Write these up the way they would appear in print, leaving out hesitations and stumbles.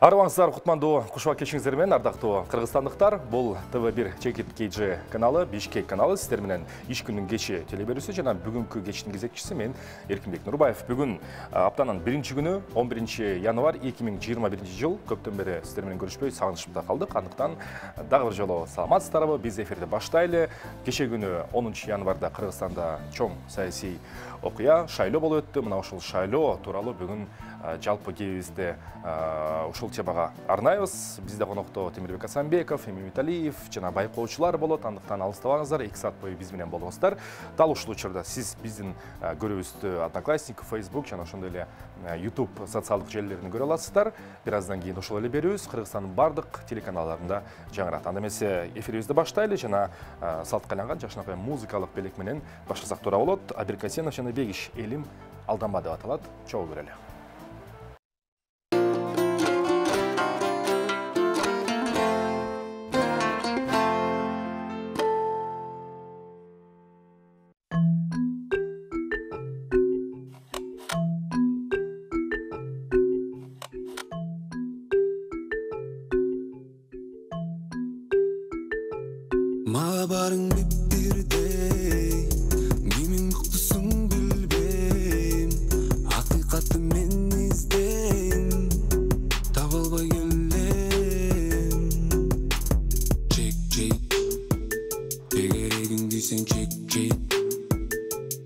Армаңыздар құтмандуу кушуак кешиңиздер менен ардактуу кыргызстандыктар. Бул ТВ1 Чекит KG каналы, Бишкек каналы сиздер менен иш күнүн кечи телеберүүсү жана бүгүнкү кечтин кезекчиси мен Эркинбек Нурбаев. Бүгүн аптанын 1-күнү 11 январь 2021 жыл. Көптөн бери сиздер менен көрүшпөй сагынычымда калдык. Андыктан дагы бир жолу саламатсыздарбы? Биз эфирде баштайлы. Кече күнү 10 январда Кыргызстанда чоң саясий окуя, шайлоо болуп өттү. Мына ушул шайлоо тууралуу бүгүн жалпы кебизде ушул темага арнайбыз. Бизде конокто Темирбек Асанбеков, Эмин Виталиев жана байкоочулар болот. Андыктан алыстабаңыздар, 2 саат бою биз менен болуңуздар. Дал ушул учурда сиз биздин көрүүбүздү Одноклассник, Facebook жана ошондой эле YouTube социалдык желилеринен көрө аласыздар. Бир аздан кийин ошол эле берүүбүз Кыргызстандын бардык телеканалдарында жаңырат. Анда эмесе эфирибизди баштайлы жана салтка айланган жакшынакай музыкалык белек менен баштасак туура болот. Абиркасенов жана Бегиш элим алданба деп аталат. Чогуу көрөлү. Мага барың биппирдей, кимиң мыктысың билбейм. Акыйкатты мен издейм, таба албай келем. Чек, эгерегиң дейсең чек.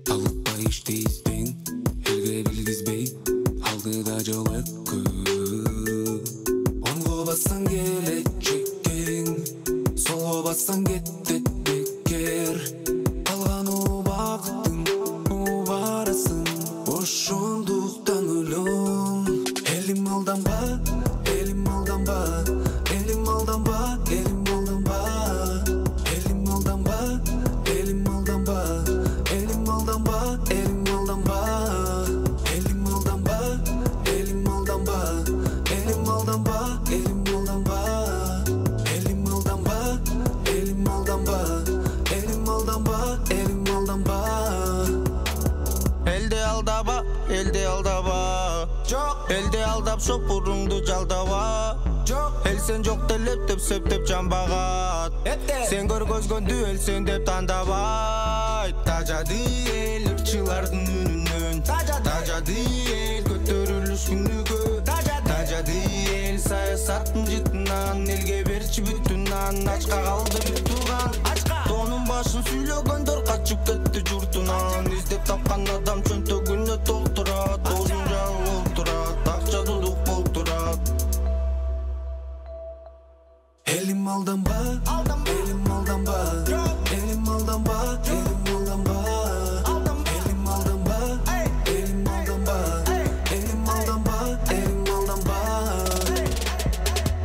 Талыкпай иштейсиң, элге билгизбей, алдыда жол өккө. Оңго бассаң келечекең, солго бассаң кет. Elde aldап шопурыңды жалдаба. Эл сен жок делеп деп сөптөп жамбагат. Сен көргөзгөндү эл сен деп тандабайт. Тажады эл ырчылардын үнүнөн. Тажады эл көтөрүлүш күнүгө. Тажады эл саясаттын жытынан. Элге берчи бүтүн нан. Ачка калды бир турган. Тонун башын сүйлөгөндөр качып кетти журтунан. Издеп тапкан адам чөнтөгүнө толтурат. Elim aldanba, elim aldanba, elim aldanba, elim aldanba, elim aldanba, elim aldanba, elim aldanba, elim aldanba.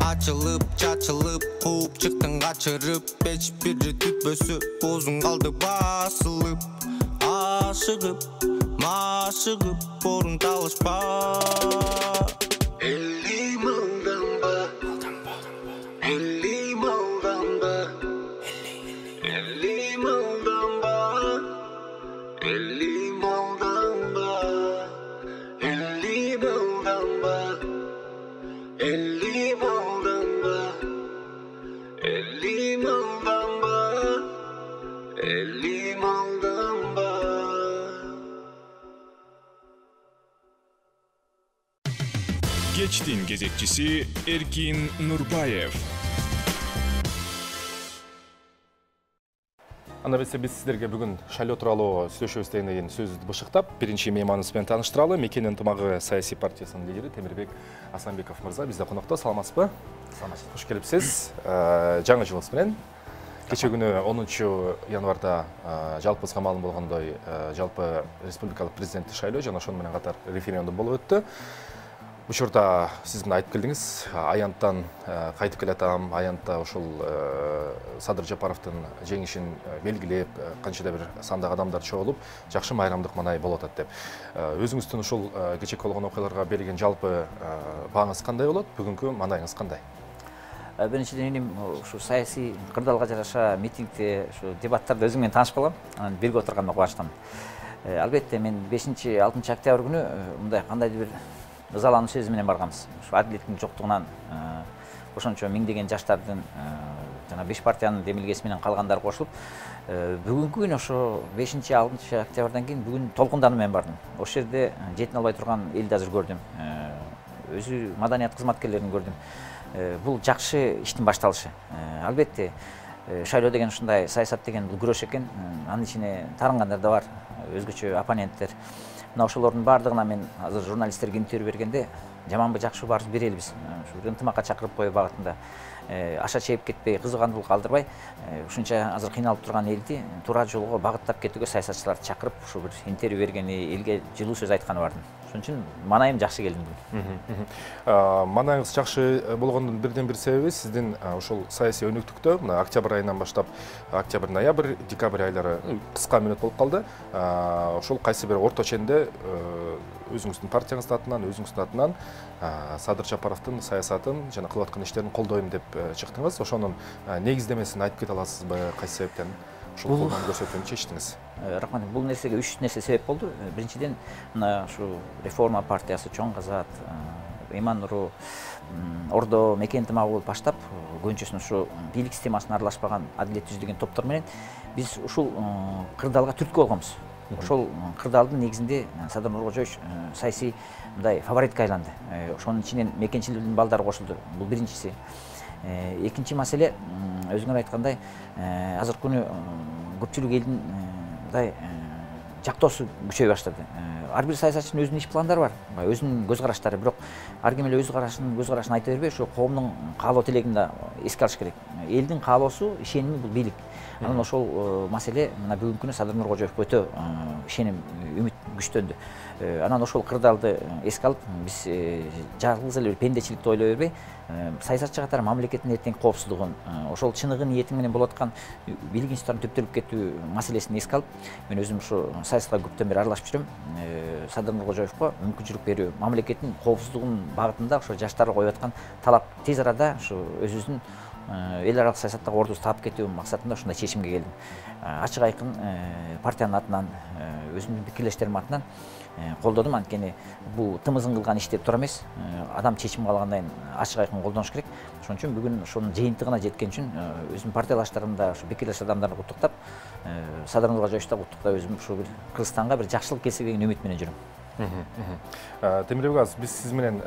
Açılıp, çaçılıp, kuup çıktın kaçırıp, beş biri tütbösü, bozun kaldı basılıp, aşıgıp, maşıgıp, borun talışpa. Elim aldanba. Elim aldanba, elim aldanba, elim aldanba, elim aldanba, elim aldanba, elim aldanba, elim aldanba. Geçtin gezekçisi Erkin Nurbayev. Анда эмесе биз сиздерге бүгүн шайлоо тууралуу сүйлөшөбүз деген сөздү бышыктап, биринчи мейманыбыз менен тааныштыралы. Мекен ынтымагы саясий партиясынын лидери Темирбек Асанбеков мырза бизде конокто. Саламатсызбы? Саламатсыз. Кош келипсиз. Жаңы жылыңыз менен. Кече күнү 10 январда жалпыбызга маалым болгондой жалпы республикалык президенттик шайлоо жана ошону менен катар референдум болуп өттү. Учурда сиз мына айтып келдиңиз, аянттан кайтып келатам, аянтта ушул Садыр Жапаровдун жеңишин белгилеп, канчада бир сандагы адамдар чогулуп, жакшы майрамдык манай болот деп. Өзүңүздүн ушул кечеки болгон окуяларга берилген жалпы бааңыз кандай болот? Бүгүнкү мандайыңыз кандай? Биринчиден менин ушу саясий кырдаалга жараша митингде, ушу дебаттарда өзүм менен таанышып калам. Анан бирге отурганга кубанычтамын. Албетте мен 5-6 октябрь күнү мындай кандайдыр бир ызалануу сөзү менен барганбыз. Ушу адилеттин жоктугунан ошончо миңдеген жаштардын жана 5 партиянын демилгеси менен калгандары кошулуп, бүгүнкү күн ошо 5-6 октябрдан кийин бүгүн толкундануу менен бардым. Ошол жерде жетине албай турган элди азыр көрдүм. Өзү маданият кызматкерлерин көрдүм. Бул жакшы иштин башталышы. Албетте, шайлоо деген ушундай, саясат деген бул күрөш экен. Анын ичине таарынгандар да бар, өзгөчө оппоненттер. Мына ошолордун баардыгына мен азыр журналисттерге интервью бергенде жаманбы жакшыбы баарыбыз берелибиз. Ушу ынтымакка чакырып коюу багытында аша чейип кетпей, кызыгандуулук калтырбай, ушунча азыр кыйналып турган элди туура жолго багыттап кетүүгө саясатчыларды чакырып, ушу бир интервью бергени, элге жылуу сөз айтканы бардым. Ошон үчүн маанайым жакшы келдим. Маанайыңыз жакшы болгондун бирден бир себеби сиздин ошол саясий өнүктүктө мына октябрь айынан баштап октябрь, ноябрь, декабрь айлары кыска мөөнөт болуп калды. Ошол кайсы бир орто ченде өзүңүздүн партияңыздын атынан, өзүңүздүн атынан Садыр Жапаровдун саясатын жана кылып аткан иштерин колдойм деп чыктыңыз. Ошонун негиздемесин айтып кете аласызбы? Кайсы себептен ушул колдоону көрсөтүүнү чечтиңиз? Рахмат. Бул нерсеге 3 нерсе себеп болду. Биринчиден, мына ушу Реформа партиясы, Чоң Казат, Иман Нуру, Ордо мекен ынтымагы болуп баштап, көбүнчөсүн ушу бийлик системасына аралашпаган адилет түздөгөн топтор менен биз ушул кырдаалга түрткү болгонбуз. Ошол кырдаалдын негизинде Садыр Нуркожоевич саясий мындай фаворитке айланды. Ошонун ичинен мекенчиликтин балдары кошулду. Бул биринчиси. Экинчи маселе, өзүңөр айткандай, азыркы күнү көпчүлүк элдин мындай жактоосу күчөй баштады. Ар бир саясатчынын өзүнүн иш пландары бар, өзүнүн көз караштары, бирок ар ким эле өз карашын айта бербей, ошо коомдун каалоо тилегин да эске алыш керек. Элдин каалоосу, ишеними бул бийлик. Анан ошол маселе мына бүгүнкү күнү Садыр Нуркожоевго өтө ишеним, үмүт күчтөндү. Анан ошол кырдаалды эске алып, биз жалгыз эле пендечиликти ойлой бербей, саясатчы катары мамлекеттин эртеңки коопсуздугун, ошол чыныгы ниетиң менен болуп аткан бийлик институттарын төптөлүп кетүү маселесин эске алып, мен өзүм ушу саясатка көптөн бери аралашып жүрөм. Садыр Нуркожоевго мүмкүнчүлүк берүү, мамлекеттин коопсуздугун багытында ошо жаштар коюп аткан талап тез арада ушу өзүбүздүн эл аралык саясаттагы ордубузду таап кетүү максатында ушундай чечимге келдим. Ачык айкын партиянын атынан, өзүмдүн пикирлештеримдин атынан колдодум. Анткени бул тымызын кылган иш деп тура эмес, адам чечим калгандан кийин ачык айкын колдонуш керек. Ошон үчүн бүгүн ошонун жыйынтыгына жеткен үчүн өзүмдүн партиялаштарымды, ушу пикирлеш адамдарды куттуктап, Садыр Нуркожоевичти да куттуктап, өзүм ушу бир Кыргызстанга бир жакшылык келсе деген үмүт менен жүрөм. Темирбек Аз, биз сиз менен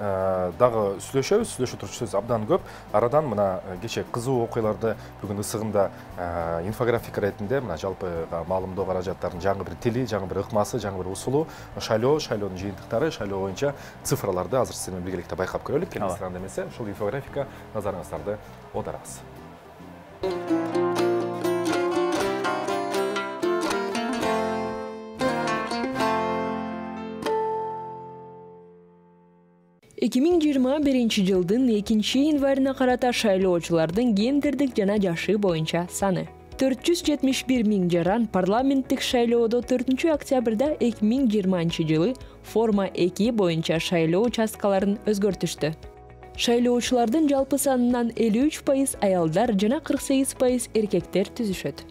дагы сүйлөшө турчу сөз абдан көп. Арадан мына кече кызуу окуяларды бүгүн ысыгында инфографика иретинде мына жалпы маалымдоо каражаттарынын жаңы бир тили, жаңы бир ыкмасы, жаңы бир усулу, шайлоонун жыйынтыктары, шайлоо боюнча цифрларды азыр сиз менен биргеликте байкап көрөлүк. Келесиңиз эмесе, ушул инфографика назарыңыздарды аударабыз. жылдын 2 январына карата шайлоочулардын гендердик жана жашы боюнча саны 471 миң жаран парламенттик шайлоодо 4 октябрда 2020 жылы форма 2 боюнча шайлоо участкаларын өзгөртүштү. Шайлоочулардын жалпы санынан 53% аялдар жана 48% эркектер түзүшөт.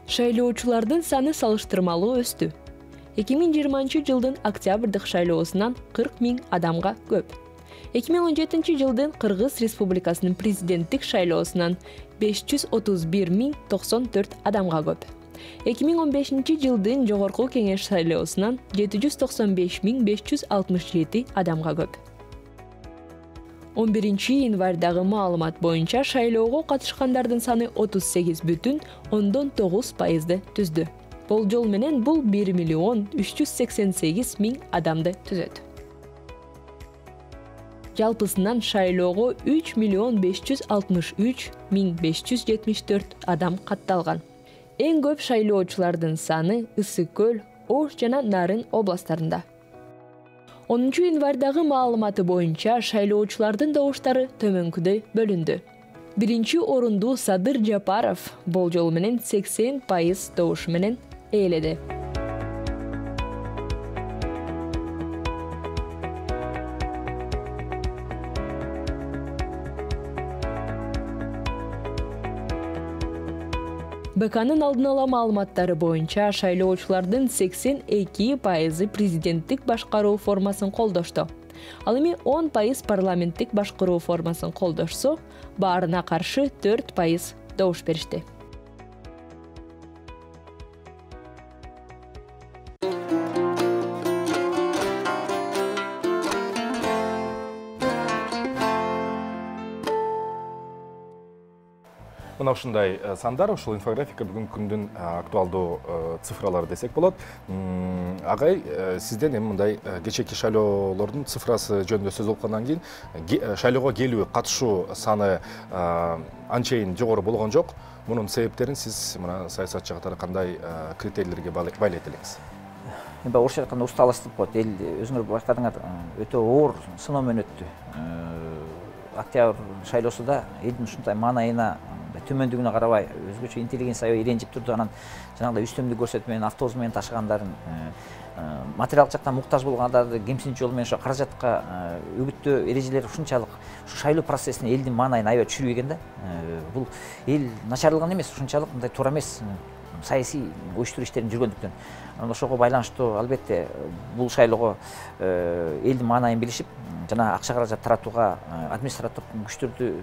Шайлоочулардын саны салыштырмалуу өстү. 2020 жылдын октябрдык шайлоосунан 40 миң адамга көп. 2017 жылдын Кыргыз Республикасынын президенттик шайлоосунан 531 миң 94 адамга көп. 2015 жылдын Жогорку Кеңеш шайлоосунан 795 миң 567 адамга көп. 11 январдагы маалымат боюнча шайлоого катышкандардын саны 38,9% түздү. Болжол менен бул 1 миллион 388 миң адамды түзөт. Жалпысынан шайлоого 3 миллион 563 миң 574 адам катталган. Эң көп шайлоочулардын саны Ысык Көл, Ош жана Нарын областтарында. 10 январдагы маалыматы боюнча шайлоочулардын добуштары төмөнкүдөй бөлүндү. Биринчи орунду Садыр Жапаров болжол менен 80% добуш менен ээледи. БКнын алдын ала маалыматтары боюнча шайлоочулардын 82% президенттик башкаруу формасын колдошту. Ал эми 10% парламенттик башкаруу формасын колдошсо, баарына каршы 4% добуш беришти. Мына ушундай сандар, ушул инфографика бүгүнкү күндүн актуалдуу цифралары десек болот. Агай, сизден эми мындай кечээки шайлоолордун цифрасы жөнүндө сөз болгондон кийин шайлоого келүү, катышуу саны анчейин жогору болгон жок. Мунун себептерин сиз мына саясатчы катары кандай критерийлерге байлайт элеңиз? Эми орусча айтканда усталыштык болот. Эл өзүңөр байкадыңар, өтө оор сыноо менен өттү. Октябрь шайлоосунда элдин ушундай маанайына төмөндүгүнө карабай өзгөчө интеллигенция аябай иренжип турду. Анан жанагындай үстөмдүк көрсөтүп менен автобус менен ташыгандарын, материалдык жактан муктаж болгондарды кемсинчи жол менен ошо каражатка үгүттөө эрежелер ушунчалык ушу шайлоо процессине элдин маанайын аябай түшүрбөгөн да. Бул эл начарлыгын эмес, ушунчалык мындай туура эмес саясий уюштуруу иштерин жүргөндүктөн. Анан ошого байланыштуу албетте бул шайлоого элдин маанайын билишип, жана акча каражат таратууга административдик күчтөрдү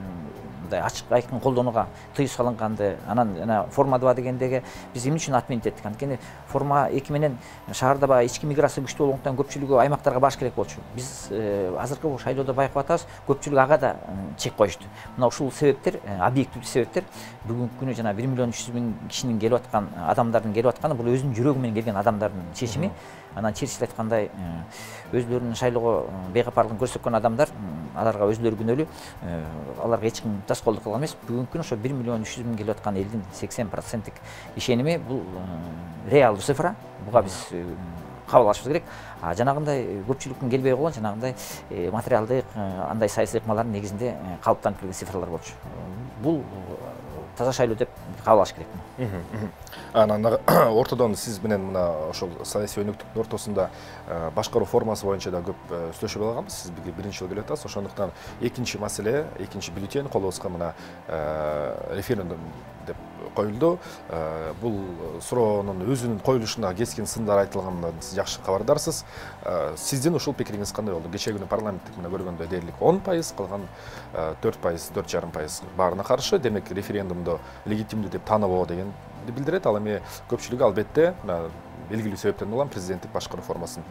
мындай ачык айкын колдонууга тыюу салынганды, анан жана форма 2 дегендеги биз эмне үчүн отменить эттик? Анткени форма 2 менен шаарда баягы ички миграция күчтүү болгондуктан көпчүлүгү аймактарга баш керек болчу. Биз азыркы бул шайлоодо байкап атабыз, көпчүлүк ага да чек коюшту. Мына ушул себептер, объективдүү себептер бүгүнкү күнү жана 1 миллион 300 миң кишинин келип аткан, адамдардын келип атканы бул өзүнүн жүрөгү менен келген адамдардын чечими. Анан чечилип айткандай, өзлөрүнүн шайлоого бейкапарлыгын көрсөткөн адамдар, аларга өзлөрү күнөөлүү, аларга эч ким тоскоолдук кылган эмес. Бүгүнкү күнү ошо 1 миллион 300 миң келип аткан элдин 80% ишеними бул реалдуу цифра. Буга биз кабыл алышыбыз керек. Жанагындай көпчүлүктүн келбей койгон, жанагындай материалдык, андай саясий ыкмалардын негизинде калыптанып келген цифралар болчу. Бул таза шайлоо деп кабыл алыш керек. Анан ортодон сиз менен мына ошол саясий өнөктүктүн ортосунда башкаруу формасы боюнча да көп сүйлөшүп алганбыз. Сиз биринчи жолу келип атасыз. Ошондуктан экинчи маселе, экинчи бюллетень колубузга мына референдум деп коюлду. Бул суроонун өзүнүн коюлушуна кескин сындар айтылганынан сиз жакшы кабардарсыз. Сиздин ушул пикириңиз кандай болду? Кечээ күнү парламенттик мына көргөндө дээрлик 10%, калган 4%, 4,5% баарына каршы. Демек референдумду легитимдүү деп тааныбоо деген билдирет. Ал эми көпчүлүгү албетте белгилүү себептен улам президенттик башкаруу формасын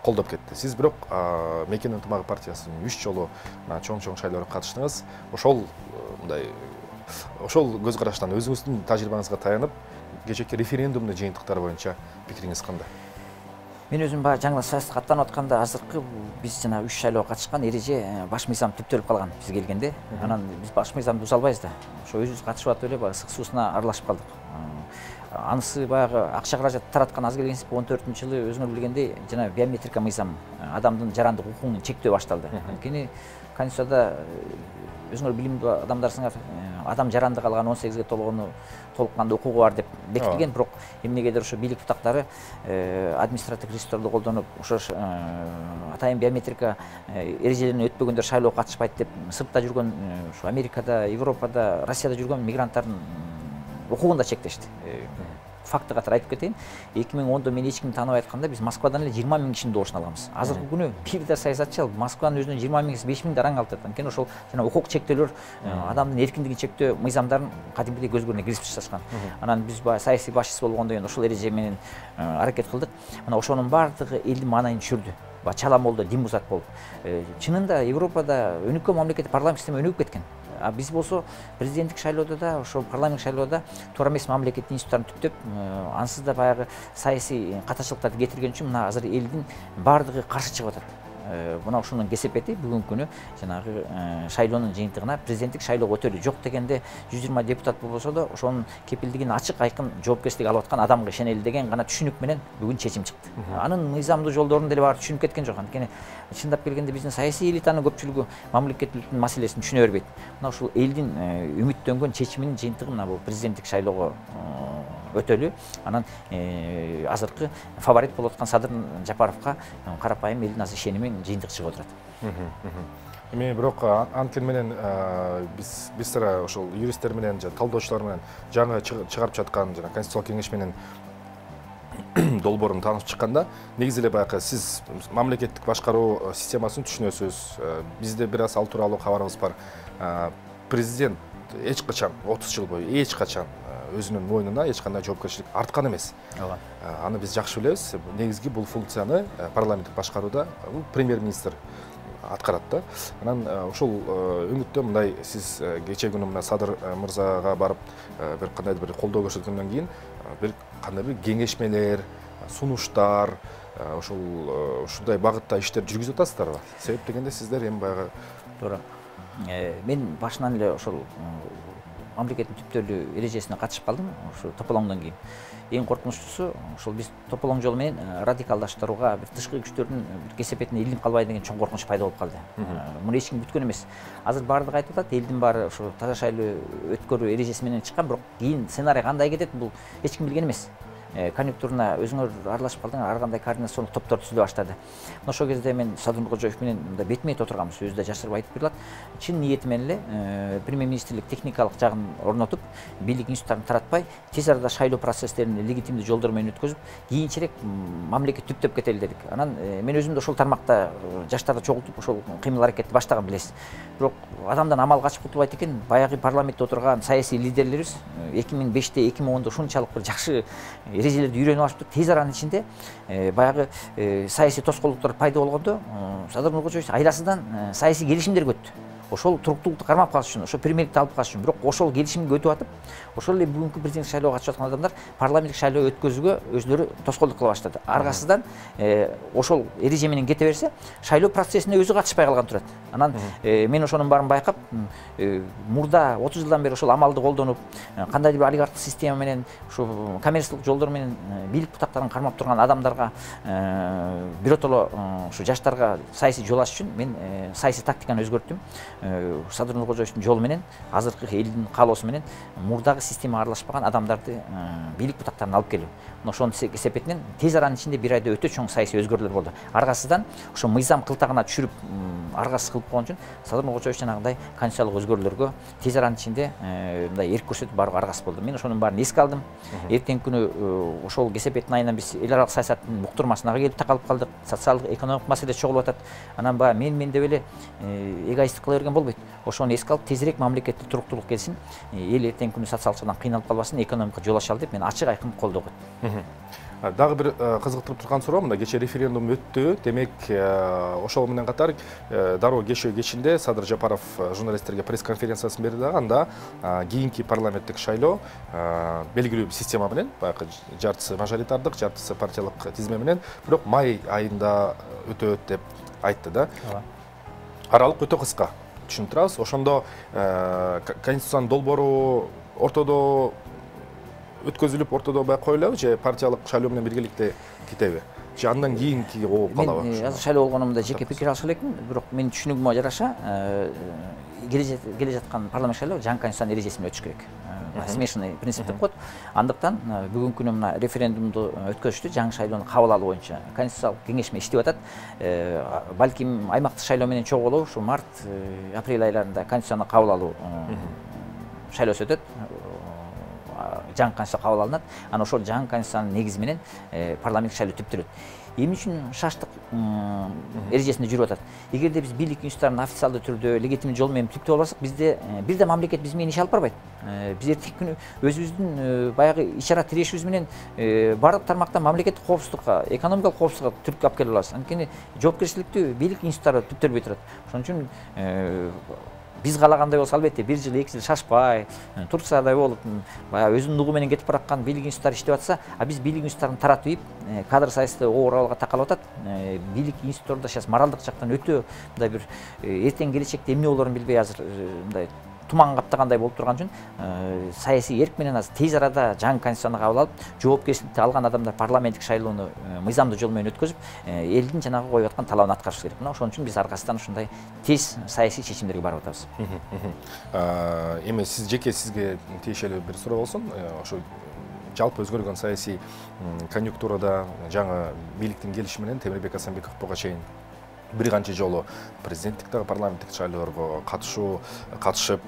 колдоп кетти. Сиз бирок Мекен ынтымагы партиясынын 3 жолу чоң шайлоого катыштыңыз. Ошол көз караштан өзүңүздүн тажрыйбаңызга таянып, кечээки референдумдун жыйынтыктары боюнча пикириңиз кандай? Мен өзүм баягы жаңы саясатка аттанып атканда азыркы биз жана 3 шайлоого катышкан эреже баш мыйзам түптөлүп калган биз келгенде. Анан биз баш мыйзамды буза албайбыз да. Ошо өзүбүз катышып атып эле баягы ысык суусуна аралашып калдык. Анысы баягы акча каражат тараткан аз келгенсип 14-жылы өзүңөр билгендей жана биометрика мыйзам, адамдын жарандык укугун чектөө башталды. Анткени Конституцияда өзүңөр билимдүү адамдарсыңар, адам жарандык алган 18-ге толгону толукканда укугу бар деп бекитилген, бирок эмнегедир ошо бийлик бутактары административдик ресурстарды колдонуп, ошо атайын биометрика эрежелерин өтпөгөндөр шайлоого катышпайт деп сыртта жүргөн, ошо Америкада, Европада, Россияда жүргөн мигранттардын укугун да чектешти. Факты катары айтып кетейин. 2010-да мен эч кимди тааныбай айтканда биз Москвадан эле 20 миң кишинин добушун алганбыз. Азыркы күнү бир да саясатчы Москванын өзүнөн 20 миң, 5 миң дараң алып жатат. Анткени ошол жана укук чектөөлөр, адамдын эркиндигин чектөө мыйзамдарын кадимгидей көз көрүнө киргизип ташташкан. Анан биз саясий башчысы болгондон кийин ошол эреже менен аракет кылдык. Мына ошонун баардыгы элдин маанайын түшүрдү. Чалам болду, дим бузат болду. Чынында Европада өнүккөн мамлекет парламент система өнүгүп кеткен. Биз болсо президенттик шайлоодо да, ошо парламент шайлоодо туура эмес мамлекеттин институттарын түптөп, ансыз да баягы саясий катачылыктарды кетирген үчүн мына азыр элдин баардыгы каршы чыгып атат. Мына ушунун кесепети бүгүнкү күнү жанагы шайлоонун жыйынтыгына президенттик шайлоого өтөлү жок дегенде 120 депутат болбосо да ошонун кепилдигин ачык айкын жоопкерчилик алып аткан адамга ишенели деген гана түшүнүк менен бүгүн чечим чыкты. Анын мыйзамдуу жолдорун деле баары түшүнүп кеткен жок. Анткени чындап келгенде биздин саясий элитанын көпчүлүгү мамлекеттүүлүктүн маселесин түшүнө бербейт. Мына ушул элдин үмүттөнгөн чечиминин жыйынтыгы мына бул президенттик шайлоого өтөлү. Анан азыркы фаворит болуп аткан Садыр Жапаровго карапайым элдин азыр ишенимин жыйынтыгы чыгып отурат. Эми бирок анткени менен биз сыра ошол юристтер менен жана талдоочулар менен жаңы чыгарып жаткан жана Конституциялык кеңеш менен долбоорун таанып чыкканда негизи эле баягы сиз мамлекеттик башкаруу системасын түшүнөсүз. Бизде бир аз ал тууралуу кабарыбыз бар. Президент эч качан 30 жыл бою эч качан өзүнүн мойнуна эч кандай жоопкерчилик арткан эмес. Аны биз жакшы билебиз. Негизги бул функцияны парламенттик башкарууда бул премьер-министр аткарат да. Анан ошол үмүттө мындай сиз кече күнү мына Садыр мырзага барып бир кандайдыр бир колдоо көрсөткөндөн кийин бир кандайдыр бир кеңешмелер, сунуштар ошол ушундай багытта иштер жүргүзүп атасыздарбы? Себеп дегенде сиздер эми баягы туура. Мен башынан эле ошол мамлекеттин түптөлүү эрежесине катышып калдым, ошо тополоңдон кийин. Эң коркунучтуусу ошол биз тополоң жолу менен радикалдаштырууга, бир тышкы күчтөрдүн кесепетине илинип калбай деген чоң коркунуч пайда болуп калды. Муну эч ким күткөн эмес. Азыр баардыгы айтып атат, элдин баары ошо таза шайлоо өткөрүү эрежеси менен чыккан, бирок кийин сценарий кандай кетет, бул эч ким билген эмес. Конъюнктуруна өзүңөр аралашып калдыңар, ар кандай координациондук топтор түзүлө баштады. Ошол кезде мен Садыр Нуркожоев менен мындай бетме-бет отурганбыз, өзү да жашырып айтып берилат. Чын ниети менен эле премьер-министрлик техникалык жагын орнотуп, бийлик институттарын таратпай, тез арада шайлоо процесстерин легитимдүү жолдор менен өткөзүп, кийинчерээк мамлекет түптөп кетели дедик. Анан мен өзүм да ошол тармакта жаштарды чогултуп, ошол кыймыл аракетти баштаган билесиз. Бирок адамдан амал качып кутулбайт экен. Баягы парламентте отурган саясий лидерлерибиз 2005-те, 2010-да ушунчалык бир жакшы эрежелерди үйрөнүп алышыптыр. Тез аранын ичинде баягы саясий тоскоолдуктар пайда болгондо Садыр Нуркожоев айласынан саясий келишимдерге өттү. Ошол туруктуулукту кармап калыш үчүн, ошол премьерликти алып калыш үчүн. Бирок ошол келишимге өтүп атып, ошол эле бүгүнкү президенттик шайлоого катышып аткан адамдар парламенттик шайлоо өткөзүүгө өзлөрү тоскоолдук кыла баштады. Аргасынан ошол эреже менен кете берсе, шайлоо процессине өзү катышпай калган турат. Анан мен ошонун баарын байкап, мурда 30 жылдан бери ошол амалды колдонуп, кандайдыр бир олигархтык система менен, ушу коммерциялык жолдор менен бийлик бутактарын кармап турган адамдарга, биротоло ушу жаштарга саясий жол ачыш үчүн мен саясий тактиканы өзгөрттүм. Садыр Нуркожоевдун жолу менен, азыркы элдин каалоосу менен мурдагы системага аралашпаган адамдарды бийлик бутактарына алып келүү. Ошонун кесепетинен тез аранын ичинде бир айда өтө чоң саясий өзгөрүүлөр болду. Аргасынан ошо мыйзам кылтагына түшүрүп аргасыз кылып койгон үчүн Садыр Нуркожоев жанагындай конституциялык өзгөрүүлөргө тез аранын ичинде мындай эрк көрсөтүп барууга аргасыз болду. Мен ошонун баарын эске алдым. Эртеңки күнү ошол кесепеттин айынан биз эл аралык саясаттын буктурмасына келип такалып калдык. Социалдык, экономикалык маселе чогулуп атат. Анан баягы мен деп эле эгоисттик кыла берген болбойт. Ошону эске алып, тезирээк мамлекеттик туруктуулук келсин, эл эртеңки күнү социалдык жактан кыйналып калбасын, экономика жол ачалы деп мен ачык айкын колдоо койдум. Дагы бир кызыктырып турган суроо, мына кече референдум өттү. Демек, ошол менен катар дароо кечээ кечинде Садыр Жапаров журналисттерге пресс-конференциясын берди дагы. Анда кийинки парламенттик шайлоо белгилүү система менен, баягы жартысы мажоритардык, жартысы партиялык тизме менен, бирок май айында өтөт деп айтты да. Аралык өтө кыска. Түшүнүп турабыз. Ошондо конституциянын долбоору ортодо өткөзүлүп, ортодо бай коюлабы же партиялык шайлоо менен биргеликте кетеби? Же андан кийинки болуп калабы? Мен азыр шайлоо болгонумда жеке пикир алыш элекмин, бирок менин түшүнүгүмө жараша келе жаткан парламент шайлоо жаңы конституциянын эрежеси менен өтүш керек. Смешанный принцип деп коет. Андыктан бүгүнкү күнү мына референдумду өткөзүштү, жаңы шайлоону кабыл алуу боюнча конституциялык кеңешме иштеп атат. Балким аймактык шайлоо менен чогуу ушу март, апрель айларында конституцияны кабыл алуу шайлоосу өтөт. Жаңы конституция кабыл алынат. Анан ошол жаңы конституциянын негизи менен парламенттик шайлоо түптөлөт. Эмне үчүн шаштык эрежесинде жүрүп атат? Эгерде биз бийлик институттарын официалдуу түрдө легитимдүү жол менен түптөп алсак, бизде бир да мамлекет биз менен иш алып барбайт. Биз эртеңки күнү өзүбүздүн баягы иш-чара тирешүүбүз менен бардык тармактан мамлекеттик коопсуздукка, экономикалык коопсуздукка түрткү алып келе алабыз. Анткени жоопкерчиликтүү бийлик институттары түптөлбөй турат. Ошон үчүн биз каалагандай болсо, албетте 1 жыл 2 жыл шашпай, Турциядай болуп, баягы өзүнүн нугу менен кетип бараткан бийлик институттары иштеп атса, а биз бийлик институттарын таратып, кадр саясаты оор абалга такалып атат. Бийлик институттарында сейчас моралдык жактан өтө мындай бир эртең келечекте эмне болорун билбей азыр мындай туман каптагандай болуп турган үчүн саясий эрк менен азыр тез арада жаңы конституцияны кабыл алып, жоопкерчиликти алган адамдар парламенттик шайлоону мыйзамдуу жол менен өткөзүп, элдин жанагы коюп аткан талабын аткарыш керек. Мына ошон үчүн биз аркасынан ушундай тез саясий чечимдерге барып атабыз. Эми сиз жеке сизге тиешелүү бир суроо болсун. Ошо жалпы өзгөргөн саясий конъюнктурада жаңы бийликтин келиши менен Темирбек Асанбеков буга чейин бир канча жолу президенттиктеги парламенттик шайлоолорго катышып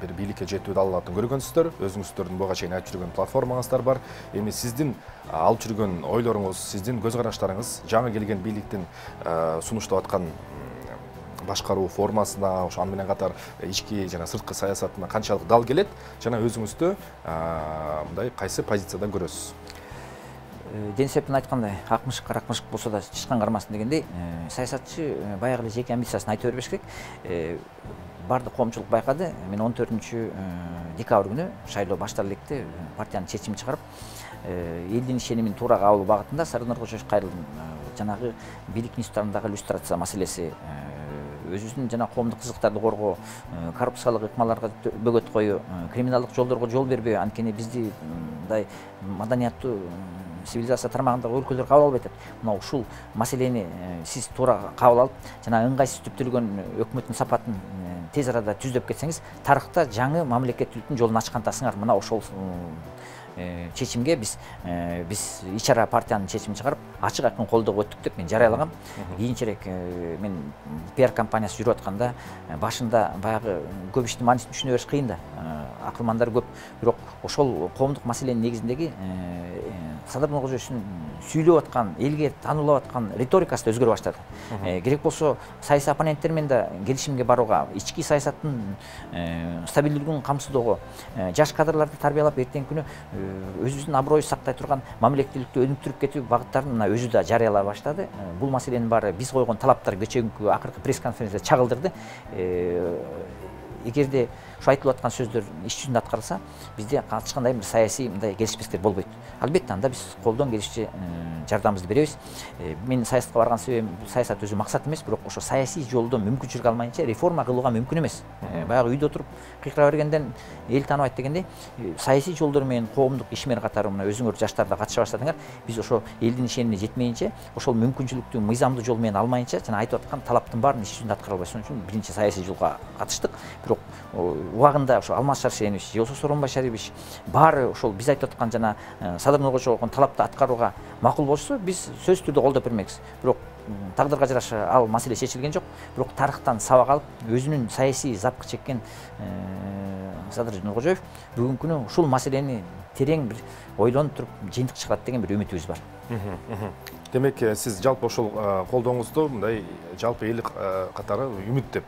бир бийликке жетүүнү алатын көргөнсүздөр. Өзүңүздөрдүн буга чейин айтып жүргөн платформаңыздар бар. Эми сиздин алып жүргөн ойлоруңуз, сиздин көз караштарыңыз жаңы келген бийликтин сунуштап аткан башкаруу формасына, ошо аны менен катар ички жана сырткы саясатына канчалык дал келет, жана өзүңүздү мындай кайсы позицияда көрөсүз? Денсепин айткандай, акмышык каракмышык болсо да чычкан кармасын дегендей, саясатчы баягы эле жеке амбициясын айта бербеш керек. Бардык коомчулук байкады. Мен 14-декабрь күнү шайлоо баштала электе партиянын чечимин чыгарып, элдин ишенимин туура кабыл багытында Сардор Нуркожоевич Кайрылдын жанагы бийлик институттарындагы иллюстрация маселеси, өзүбүздүн жана коомдук кызыктарды коргоо, коррупциялык ыкмаларга бөгөт коюу, криминалдык жолдорго жол бербөө, анткени бизди мындай маданияттуу цивилизация тармагындагы өлкөлөр кабыл албай атат. Мына ушул маселени сиз туура кабыл алып, жана ыңгайсыз түптөлгөн өкмөттүн сапатын тез арада түздөп кетсеңиз, тарыхта жаңы мамлекеттүүлүктүн жолун ачкантасыңар. Мына ошол чечимге биз ич ара партиянын чечимин чыгарып, ачык айкын колдоого өттүк деп мен жарыялагам. Кийинчерээк мен пиар компаниясы жүрүп атканда башында баягы көп иштин маанисин түшүнө бериш кыйын да. Акылмандар көп, бирок ошол коомдук маселенин негизиндеги Садыр Нуркожоевичтин сүйлөп аткан, элге таануулап аткан риторикасы да өзгөрө баштады. Керек болсо саясий оппоненттер менен да келишимге барууга, ички саясаттын стабилдүүлүгүн камсыздоого, жаш кадрларды тарбиялап эртеңки күнү өзүбүздүн аброюбузду сактай турган мамлекеттүүлүктү өнүктүрүп кетүү багыттарын мына өзү да жарыялай баштады. Бул маселенин баары биз койгон талаптар кечээкүнкү акыркы пресс-конференцияда чагылдырды. Эгерде ушу айтылып аткан сөздөр иш жүзүндө аткарылса, бизде ачык кандай бир саясий мындай келишпестик болбойт. Албетте анда биз колдон келишче жардамыбызды беребиз. Мен саясатка барган себебим бул саясат өзү максат эмес, бирок ошо саясий жолдон мүмкүнчүлүк алмайынча реформа кылууга мүмкүн эмес. Баягы үйдө отуруп кыйкыра бергенден эл тааныбайт дегендей, саясий жолдор менен коомдук ишмер катары мына өзүңөр жаштар да катыша баштадыңар. Биз ошо элдин ишенимине жетмейинче, ошол мүмкүнчүлүктү мыйзамдуу жол менен алмайынча, жана айтып аткан талаптын баарын иш жүзүндө аткара албайбыз. Ошон үчүн биринчи саясий жолго катыштык. Бирок убагында ошо Алмаз Шаршенович, Жолсуз Сооронбай Шарипович баары ошол биз айтып аткан жана Садыр Нуркожоевич койгон талапты аткарууга макул болсо, биз сөзсүз түрдө колдоп бермекбиз. Бирок тагдырга жараша ал маселе чечилген жок. Бирок тарыхтан сабак алып, өзүнүн саясий запкы чеккен Садыр Нуркожоев бүгүнкү күнү ушул маселени терең бир ойлонуп туруп жыйынтык чыгат деген бир үмүтүбүз бар. Демек, сиз жалпы ошол колдооңузду мындай жалпы эл катары үмүт деп,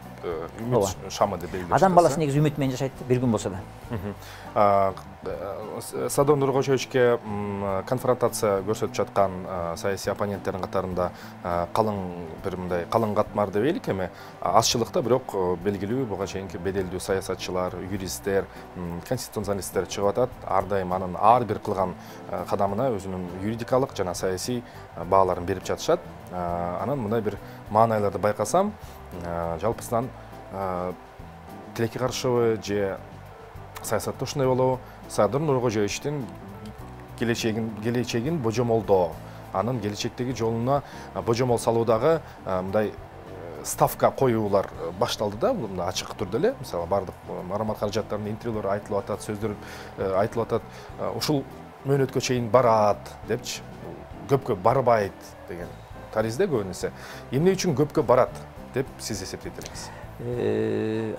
үмүт шамы деп белгилеп. Адам баласы негизи үмүт менен жашайт, бир күн болсо да. Садыр Нуркожоевичке конфронтация көрсөтүп жаткан саясий оппоненттердин катарында калың бир мындай калың катмар дебейлик эми, азчылыкта, бирок белгилүү буга чейинки беделдүү саясатчылар, юристтер, конституционалисттер чыгып атат. Ар дайым анын ар бир кылган кадамына өзүнүн юридикалык жана саясий бааларын берип жатышат. Анан мындай бир маанайларды байкасам, жалпысынан тилекке каршыбы же саясатта ушундай болобу? Садыр Нуркожоевичтин келечегин божомолдоо, анын келечектеги жолуна божомол салуудагы мындай ставка коюулар башталды да, бул ачык түрдө эле. Мисалы, бардык марамат каражаттардын интервьюлөр айтылып атат, сөздөр айтылып атат. Ушул мөөнөткө чейин барат депчи, көпкө барбайт деген таризде көбүнесе. Эмне үчүн көпкө барат деп сиз эсептейт элеңиз?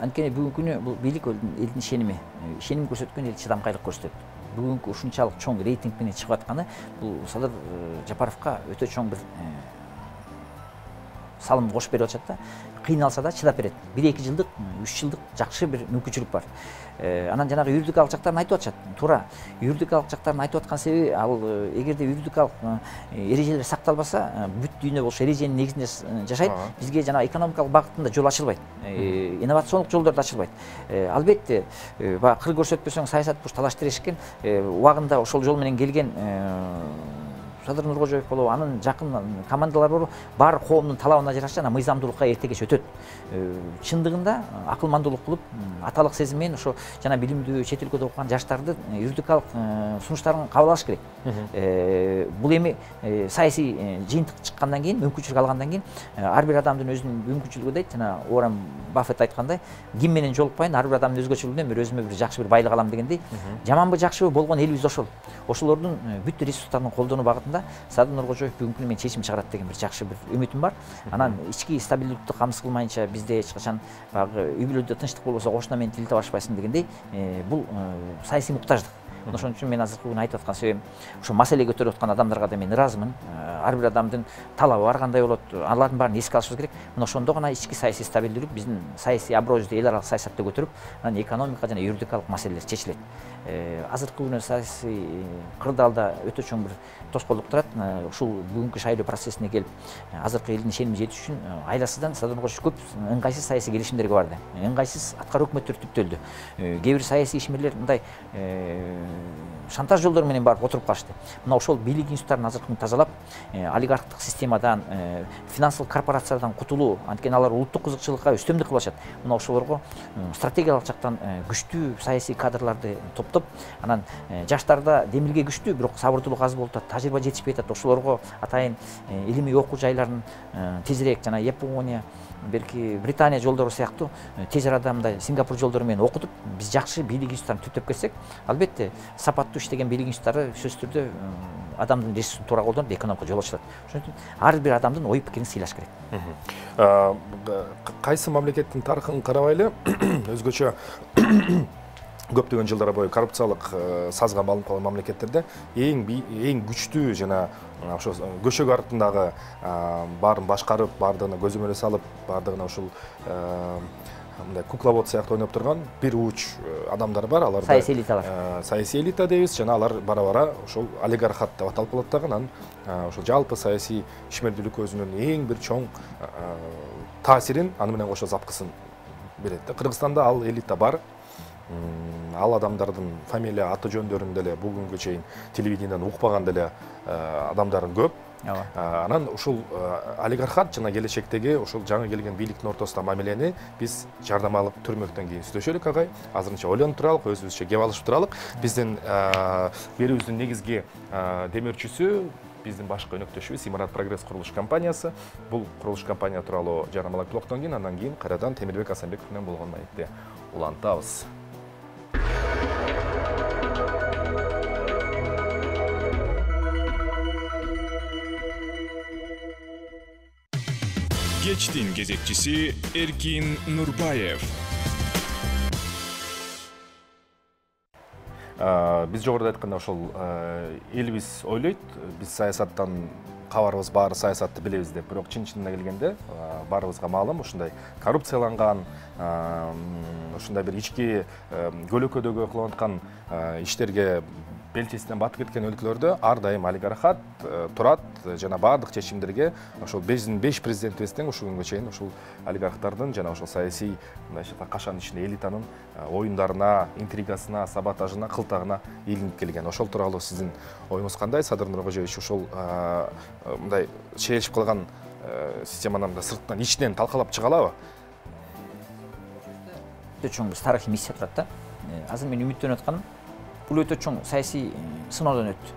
Анткени бүгүнкү күнү бул бийлик элдин ишеним көрсөткөн эл чыдамкайлык көрсөтөт. Бүгүнкү ушунчалык чоң рейтинг менен чыгып атканы бул Садыр Жапаровго өтө чоң бир салым кошуп берип атышат да. Кыйналса да чыдап берет. 1-2 жылдык, 3 жылдык жакшы бир мүмкүнчүлүк бар. Анан жанагы юридикалык жактарын айтып атышат. Туура, юридикалык жактарын айтып аткан себеби ал эгерде юридикалык эрежелер сакталбаса, бүт дүйнө болсо эреженин негизинде жашайт. Бизге жанагы экономикалык багыттында жол ачылбайт. Инновациондук жолдор да ачылбайт. Албетте, баягы кыр көрсөтпөсөң саясат буш талаш тирешкен, убагында ошол жол менен келген Садыр Нуркожоев болобу, анын жакын командалар болобу, баары коомдун талабына жараша жана мыйзамдуулукка эрте кеч өтөт. Чындыгында акылмандуулук кылып, аталык сезим менен ошо жана билимдүү чет өлкөдө окуган жаштарды юридикалык сунуштарын кабыл алыш керек. Бул эми саясий жыйынтык чыккандан кийин, мүмкүнчүлүк алгандан кийин ар бир адамдын өзүнүн мүмкүнчүлүгү дейт, жана Уоррен Баффет айткандай, ким менен жолукпайын, ар бир адамдын өзгөчөлүгүнөн бир өзүмө бир жакшы бир байлык алам дегендей, жаманбы жакшыбы болгон элибиз ошол. Ошолордун бүт ресурстарын колдонуу багытында ошондо Садыр Нуркожоев бүгүнкү күнү мен чечим чыгарат деген бир жакшы бир үмүтүм бар. Анан ички стабилдүүлүктү камсыз кылмайынча бизде эч качан баягы үй бүлөдө тынчтык болбосо кошуна менен тил таба башпайсың дегендей, бул саясий муктаждык. Ошон үчүн мен азыркы күнү айтып аткан себебим ошо маселе көтөрүп аткан адамдарга да мен ыраазымын. Ар бир адамдын талабы бар кандай болот, алардын баарын эске алышыбыз керек. Мына ошондо гана ички саясий стабилдүүлүк биздин саясий аброюбузду эл аралык саясатта көтөрүп, анан экономика жана юридикалык маселелер чечилет. Азыркы күнү саясий кырдаалда өтө чоң бир тоскоолдук турат. Ушул бүгүнкү шайлоо процессине келип, азыркы элдин ишенимине жетиш үчүн айласыдан Садыр Нуркожоев көп ыңгайсыз саясий келишимдерге барды. Ыңгайсыз аткаруу өкмөттөр түптөлдү. Кээ бир саясий ишмерлер мындай шантаж жолдору менен барып отуруп калышты. Мына ошол бийлик институттарын азыркы күнү тазалап, олигархтык системадан, финансылык корпорациялардан кутулуу, анткени алар улуттук кызыкчылыкка үстөмдүк кылышат. Мына ошолорго стратегиялык жактан күчтүү саясий кадрларды топтоп, анан жаштарда демилге күчтүү, бирок сабырдуулук аз болуп атат, тажрыйба жетишпей атат. Ошолорго атайын илимий окуу жайларын тезирээк, жана Япония, белки Британия жолдору сыяктуу тез арада мындай Сингапур жолдору менен окутуп, биз жакшы бийлик институттарын түптөп кетсек, албетте сапаттуу иштеген бийлик институттары сөзсүз түрдө адамдын ресурсун туура колдонуп, экономикага жол ачылат. Ошон үчүн ар бир адамдын ой пикирин сыйлаш керек. Кайсы мамлекеттин тарыхын карабайлы өзгөчө көптөгөн жылдар бою коррупциялык сазга малынып калган мамлекеттерде эң күчтүү жана ошо көшөк артындагы баарын башкарып, баардыгына көзөмөлгө салып, баардыгына ушул мындай кукловод сыяктуу ойноп турган бир уч адамдар бар. Алар саясий элиталар. Саясий элита дейбиз, жана алар бара-бара ошол олигархат деп аталып калат дагы. Анан ошол жалпы саясий ишмердүүлүккө өзүнүн эң бир чоң таасирин аны менен кошо запкысын берет. Кыргызстанда ал элита бар. Ал адамдардын фамилия, аты жөндөрүн деле бүгүнгө чейин телевидениеден укпаган деле адамдар көп. Анан ушул олигархат жана келечектеги ушул жаңы келген бийликтин ортосунда мамилени биз жардамалык түрмөктөн кийин сүйлөшөлүк агай. Азырынча ойлонуп туралык, өзүбүзчө кеп алышып туралык. Биздин берүүбүздүн негизги демөөрчүсү биздин башкы өнөктөшүбүз Имарат Прогресс курулуш компаниясы. Бул курулуш компания тууралуу жарнамалап блоктон кийин, андан кийин кайрадан Темирбек Асанбеков менен болгон маекте улантабыз. Кечтин кезекчиси Эркин Нурбаев. Биз жогоруда айтканда ошол элибиз ойлойт, биз саясаттан кабарыбыз бар, саясатты билебиз деп. Бирок чын-чынына келгенде баарыбызга маалым ушундай коррупцияланган, ушундай бир ички көлөкөдөгү кылып аткан иштерге белчесинен батып кеткен өлкөлөрдө ар дайым олигархат турат жана баардык чечимдерге ошол биздин 5 президентибиздин ушул күнгө чейин ушул олигархтардын жана ошол саясий кашанын ичинде элитанын оюндарына, интригасына, саботажына, кылтагына илинип келген. Ошол тууралуу сиздин оюңуз кандай? Садыр Нуркожоевич ушул мындай шээришип калган системаны сырттан, ичинен талкалап чыга алабы? Өтө чоң тарыхый миссия турат да. Азыр мен үмүттөнүп атканым, бул өтө чоң саясий сыноодон өттү.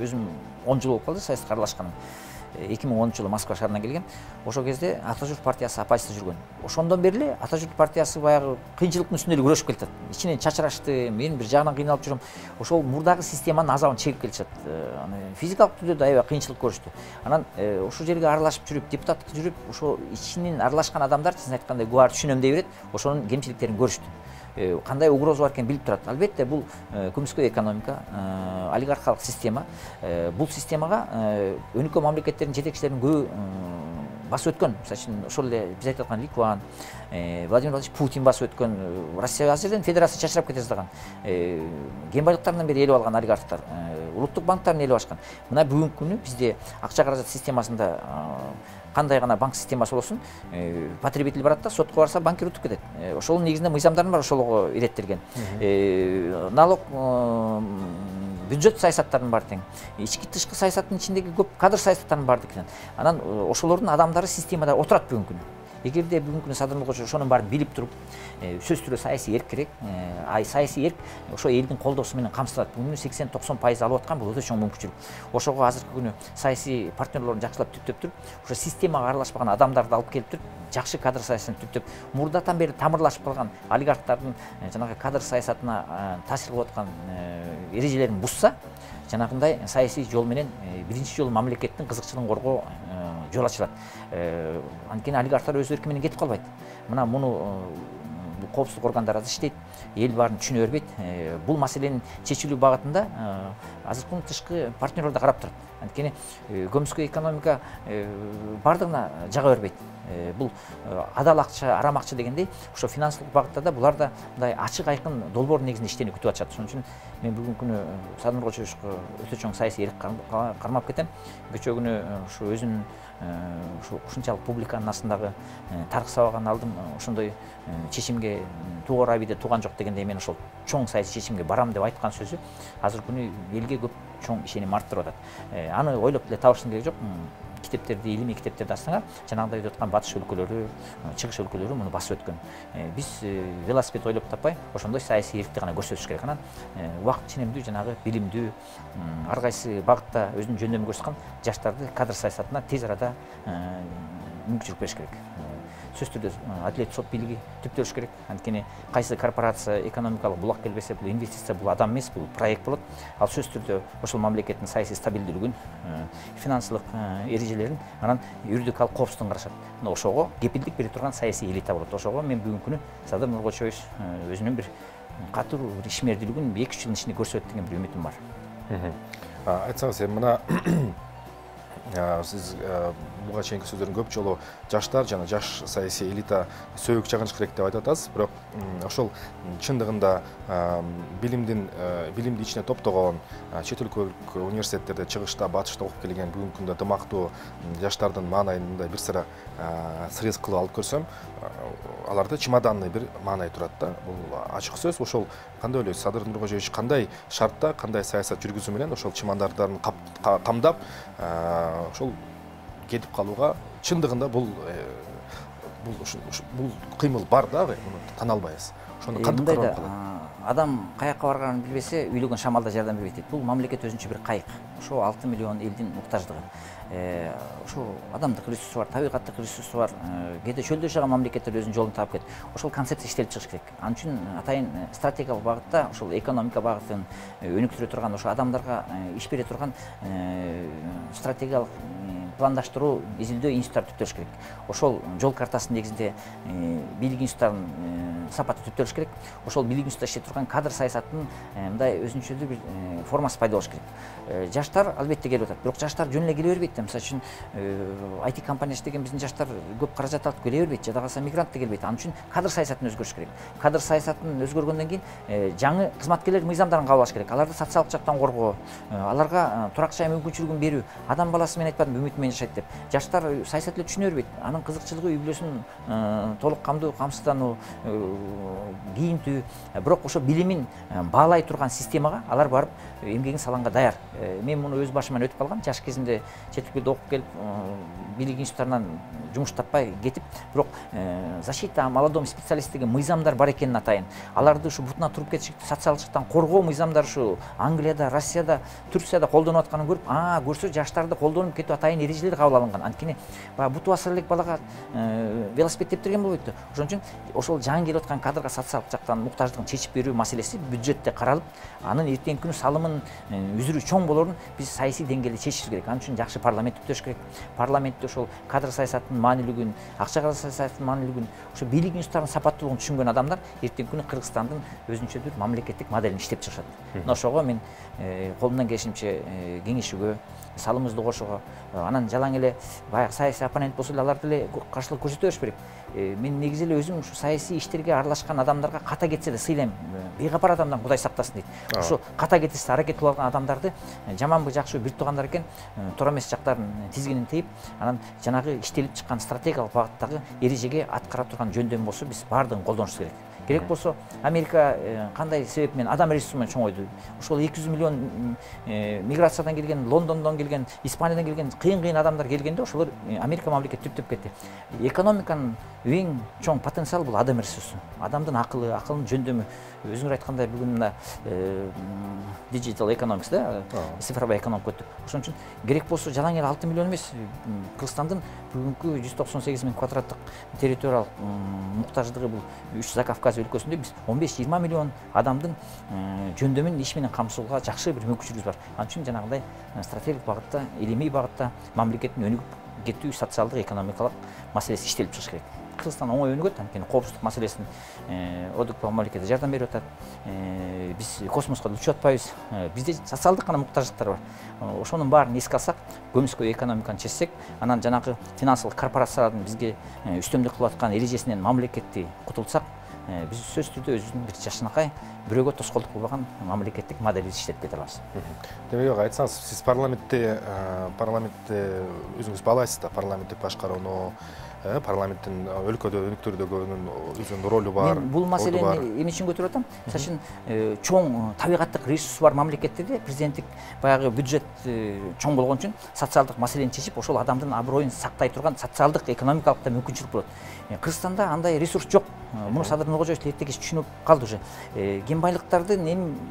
Өзүм 10 жыл болуп калды саясатка аралашканым. 2010 жылы Москва шаарына келген. Ошол кезде Атажурт партиясы оппозицияда жүргөн. Ошондон бери Атажурт партиясы баягы кыйынчылыктын үстүндө эле күрөшүп келатат. Ичинен чачырашты, мен бир жагынан кыйналып жүрөм. Ошол мурдагы системанын азабын чегип келишет. Аны физикалык түрдө да аябай кыйынчылык көрүштү. Анан ошол жерге аралашып жүрүп, депутаттык жүрүп, ошо ичинен аралашкан адамдар сиз айткандай гуар түшүнөм дей берет. Ошонун кемчиликтерин көрүштү. Кандай угроза бар экенин билип турат. Албетте бул көмүскө экономика, олигархалык система. Бул системага өнүккөн мамлекеттердин жетекчилеринин көбү басып өткөн. Мисалы үчүн ошол эле биз айтып аткан Литван, Владимир Владимирович Путин басып өткөн. Россия азырден федерация чачырап кете жаздаган. Кен байлыктарынан бери ээлеп алган олигархтар, улуттук банктарын ээлеп ашкан. Мына бүгүнкү күнү бизде акча каражат системасында кандай гана банк системасы болсун, потребитель барат да, сотко барса банкир утуп кетет. Ошонун негизинде мыйзамдар бар, ошолго иреттелген. Налог, бюджет саясаттарынын бар тең. Ички тышкы саясаттын ичиндеги көп кадр саясаттарынын бардык экен. Анан ошолордун адамдары системада отурат бүгүнкү күнү. Эгерде бүгүнкү күнү Садыр Нуркожоев ошонун баарын билип туруп, сөзсүз түрдө саясий эрк керек. Саясий эрк ошо элдин колдоосу менен камсыздалат. Бүгүн 80-90% алып аткан бул өтө чоң мүмкүнчүлүк. Ошого азыркы күнү саясий партнерлорун жакшылап түптөп туруп, ошо системага аралашпаган адамдарды алып келип туруп, жакшы кадр саясатын түптөп, мурдатан бери тамырлашып калган олигархтардын жанагы кадр саясатына таасир кылып аткан эрежелерин бузса, жанагындай саясий жол менен биринчи жолу мамлекеттин кызыкчылыгын коргоо жол ачылат. Анткени олигархтар өз эрки менен кетип калбайт. Мына муну коопсуздук органдары аз иштейт, эл баарын түшүнө бербейт. Бул маселенин чечилүү багытында азыркы тышкы партнерлор да карап турат. Анткени көмүскө экономика бардыгына жага бербейт. Бул адал акча, арам акча дегендей, ошо финансылык багытта да булар да мындай ачык айкын долбоор негизинде иштени күтүп атышат. Ошон үчүн мен бүгүнкү күнү Садыр Нуркочоевичке өтө чоң саясий эрк кармап кетем. Кечээ күнү ушу өзүнүн ушунчалык публиканын астындагы тарых сабагын алдым, ошондой чечимге тугор абийде тууган жок дегендей мен ошол чоң саясий чечимге барам деп айткан сөзү азыркы күнү элге көп чоң ишеним арттырып атат. Аны ойлоп деле табыштын кереги жок. Китептерди, илимий китептерди ачсаңар, жанагындай өтүп аткан батыш өлкөлөрү, чыгыш өлкөлөрү муну басып өткөн. Биз велосипед ойлоп таппай, ошондой саясий эркти гана көрсөтүш керек. Анан убакыт ченемдүү, жанагы билимдүү, ар кайсы багытта өзүнүн жөндөмүн көрсөткөн жаштарды кадр саясатына тез арада мүмкүнчүлүк бериш керек. Сөз түрдө адилет сот бийлиги түптөлүш керек. Анткени кайсы корпорация экономикалык булак келбесе, бул инвестиция, бул адам эмес, бул проект болот. Ал сөз түрдө ошол мамлекеттин саясий стабилдүүлүгүн, финансылык эрежелерин, анан юридикалык коопсуздугун карашат. Ошого кепилдик бере турган саясий элита болот. Ошого мен бүгүнкү күнү Садыр Нуркочоевич өзүнүн бир катуу ишмердүүлүгүн 2-3 жылдын ичинде көрсөтөт деген бир үмүтүм бар. Айтсаңыз, мына сиз буга чейинки сөздөрдүн көп жолу жаштар жана жаш саясий элита сөөгүк чагыныш керек деп айтып атасыз. Бирок ошол чындыгында билимди ичине топтогон чет өлкөлүк университеттерде чыгышта, батышта окуп келген бүгүнкү күндө дымактуу жаштардын маанайын мындай бир сыра срез кылып алып көрсөм, аларда чемоданный бир маанай турат да. Бул ачык сөз. Ошол кандай ойлойсуз? Садыр Нуркочоевич кандай шартта, кандай саясат жүргүзүү менен ошол чемодандардын камдап ошол кетип калууга чындыгында бул кыймыл бар да, муну тана албайбыз. Ошону кантип карап калат? Адам каяка барганын билбесе, үйлөгөн шамалда жардам бербейт дейт. Бул мамлекет өзүнчө бир кайык. Ошо 6 миллион элдин муктаждыгы. Ошо адамдык ресурсу бар, табигаттык ресурсу бар. Кээде чөлдө жашаган мамлекеттер өзүнүн жолун таап кетет. Ошол концепция иштелип чыгыш керек. Ал үчүн атайын стратегиялык багытта ошол экономика багытын өнүктүрө турган, ошо адамдарга иш бере турган стратегиялык пландаштыруу, изилдөө институттары түптөлүш керек. Ошол жол картасынын негизинде бийлик институттарынын сапаты түптөлүш керек. Ошол бийлик институтта иштеп турган кадр саясатынын мындай өзүнчөлүү бир формасы пайда болуш керек. Жаштар албетте келип атат, бирок жаштар жөн эле келе бербейт. Мисалы үчүн IT компания иштеген биздин жаштар көп каражат алып келе бербейт, жада калса мигрант да келбейт. Ал үчүн кадр саясатын өзгөрүш керек. Кадр саясатын өзгөргөндөн кийин жаңы кызматкерлер мыйзамдарын кабыл алыш керек. Аларды социалдык жактан коргоо, аларга турак жай мүмкүнчүлүгүн берүү. Адам баласы мен айтпадым, үмүт менен жашайт деп. Жаштар саясат эле түшүнө бербейт. Анын кызыкчылыгы үй бүлөсүн толук камдоо, камсыздануу, кийинтүү, бирок ошо билимин баалай турган системага алар барып эмгегин салганга даяр. Мен муну өз башыман өтүп калгам. Жаш кезинде чет элде окуп келип, бийлик институттарынан жумуш таппай кетип, бирок защита молодым специалист деген мыйзамдар бар экенин атайын. Аларды ушу бутуна туруп кетишикти социалдык жактан коргоо мыйзамдары ушу Англияда, Россияда, Турцияда колдонуп атканын көрүп, көрсө жаштарды колдонуп кетип атайын эрежелер кабыл алынган. Анткени буту басар элек балага велосипед тептирген болбойт да. Ошон үчүн ошол жаңы келип аткан кадрга социалдык жактан муктаждыгын чечип берүү маселеси бюджетте каралып, анын эртеңки күнү салымын үзүрүү чоң болорун биз саясий деңгээлде чечишибиз керек. Анын үчүн жакшы парламент түзүш керек. Парламентте ошол кадр саясатынын маанилүүлүгүн, акча саясатынын маанилүүлүгүн, ошо бийлик институттарынын сапаттуулугун түшүнгөн адамдар эртеңки күнү Кыргызстандын өзүнчө бир мамлекеттик моделин иштеп чыгышат. Ошого мен колумдан келишинче кеңешүүгө, салымыбызды кошууга, анан жалаң эле баягы саясий оппонент болсо эле алар деле каршылык көрсөтө бериш керек. Мен негизи эле өзүм ушу саясий иштерге аралашкан адамдарга ката кетсе да сыйлайм. Бейгапар адамдан Кудай сактасын дейт. Ошо ката кетишсе аракет кылып алган адамдарды жаманбы жакшы бир туугандар экен, туура эмес жактарын тизгинин тейип, анан жанагы иштелип чыккан стратегиялык багыттагы эрежеге аткара турган жөндөм болсо биз баардыгын колдонушубуз керек. Керек болсо Америка кандай себеп менен адам ресурсу менен чоңойду. Ошол 200 миллион миграциядан келген, Лондондон келген, Испаниядан келген кыйын адамдар келгенде ошолор Америка мамлекети түптөп кетти. Экономиканын эң чоң потенциалы бул адам ресурсу. Адамдын акылы, акылынын жөндөмү. Өзүңөр айткандай бүгүн мына digital economics да, цифровой экономика өттүк. Ошон үчүн керек болсо жалаң эле 6 миллион эмес, Кыргызстандын бүгүнкү 198 миң квадраттык территориялык муктаждыгы бул 3 Закавказ өлкөсүндө биз 15-20 миллион адамдын жөндөмүн иш менен камсыздоого жакшы бир мүмкүнчүлүгүбүз бар. Ал үчүн жанагындай стратегиялык багытта, илимий багытта мамлекеттин өнүгүп кетүү, социалдык, экономикалык маселеси иштелип чыгыш керек. Кыргызстан оңой өнүгөт, анткени коопсуздук маселесин ОДКБ мамлекети жардам берип атат. Биз космоско да учуп атпайбыз. Бизде социалдык гана муктаждыктар бар. Ошонун баарын эске алсак, көмүскө экономиканы чечсек, анан жанагы финансылык корпорациялардын бизге үстөмдүк кылып аткан эрежесинен мамлекетти кутулсак, биз сөзсүз түрдө өзүбүздүн бир жакшынакай, бирөөгө тоскоолдук кылбаган мамлекеттик моделди иштетип кете алабыз. Демек айтсаңыз, сиз парламентте өзүңүз баалайсыз да, парламенттик башкарууну, парламенттин өлкөдө өнүктүрүүдөгүнүн өзүнүн ролу бар. Бул маселени эмне үчүн көтөрүп атам? Мисалы үчүн чоң табигаттык ресурсу бар мамлекеттерде президенттик баягы бюджет чоң болгон үчүн социалдык маселени чечип, ошол адамдын аброюн сактай турган социалдык, экономикалык да мүмкүнчүлүк болот. Кыргызстанда андай ресурс жок. Муну Садыр Нуркожоевич эрте кеч түшүнүп калды уже. Кен байлыктардын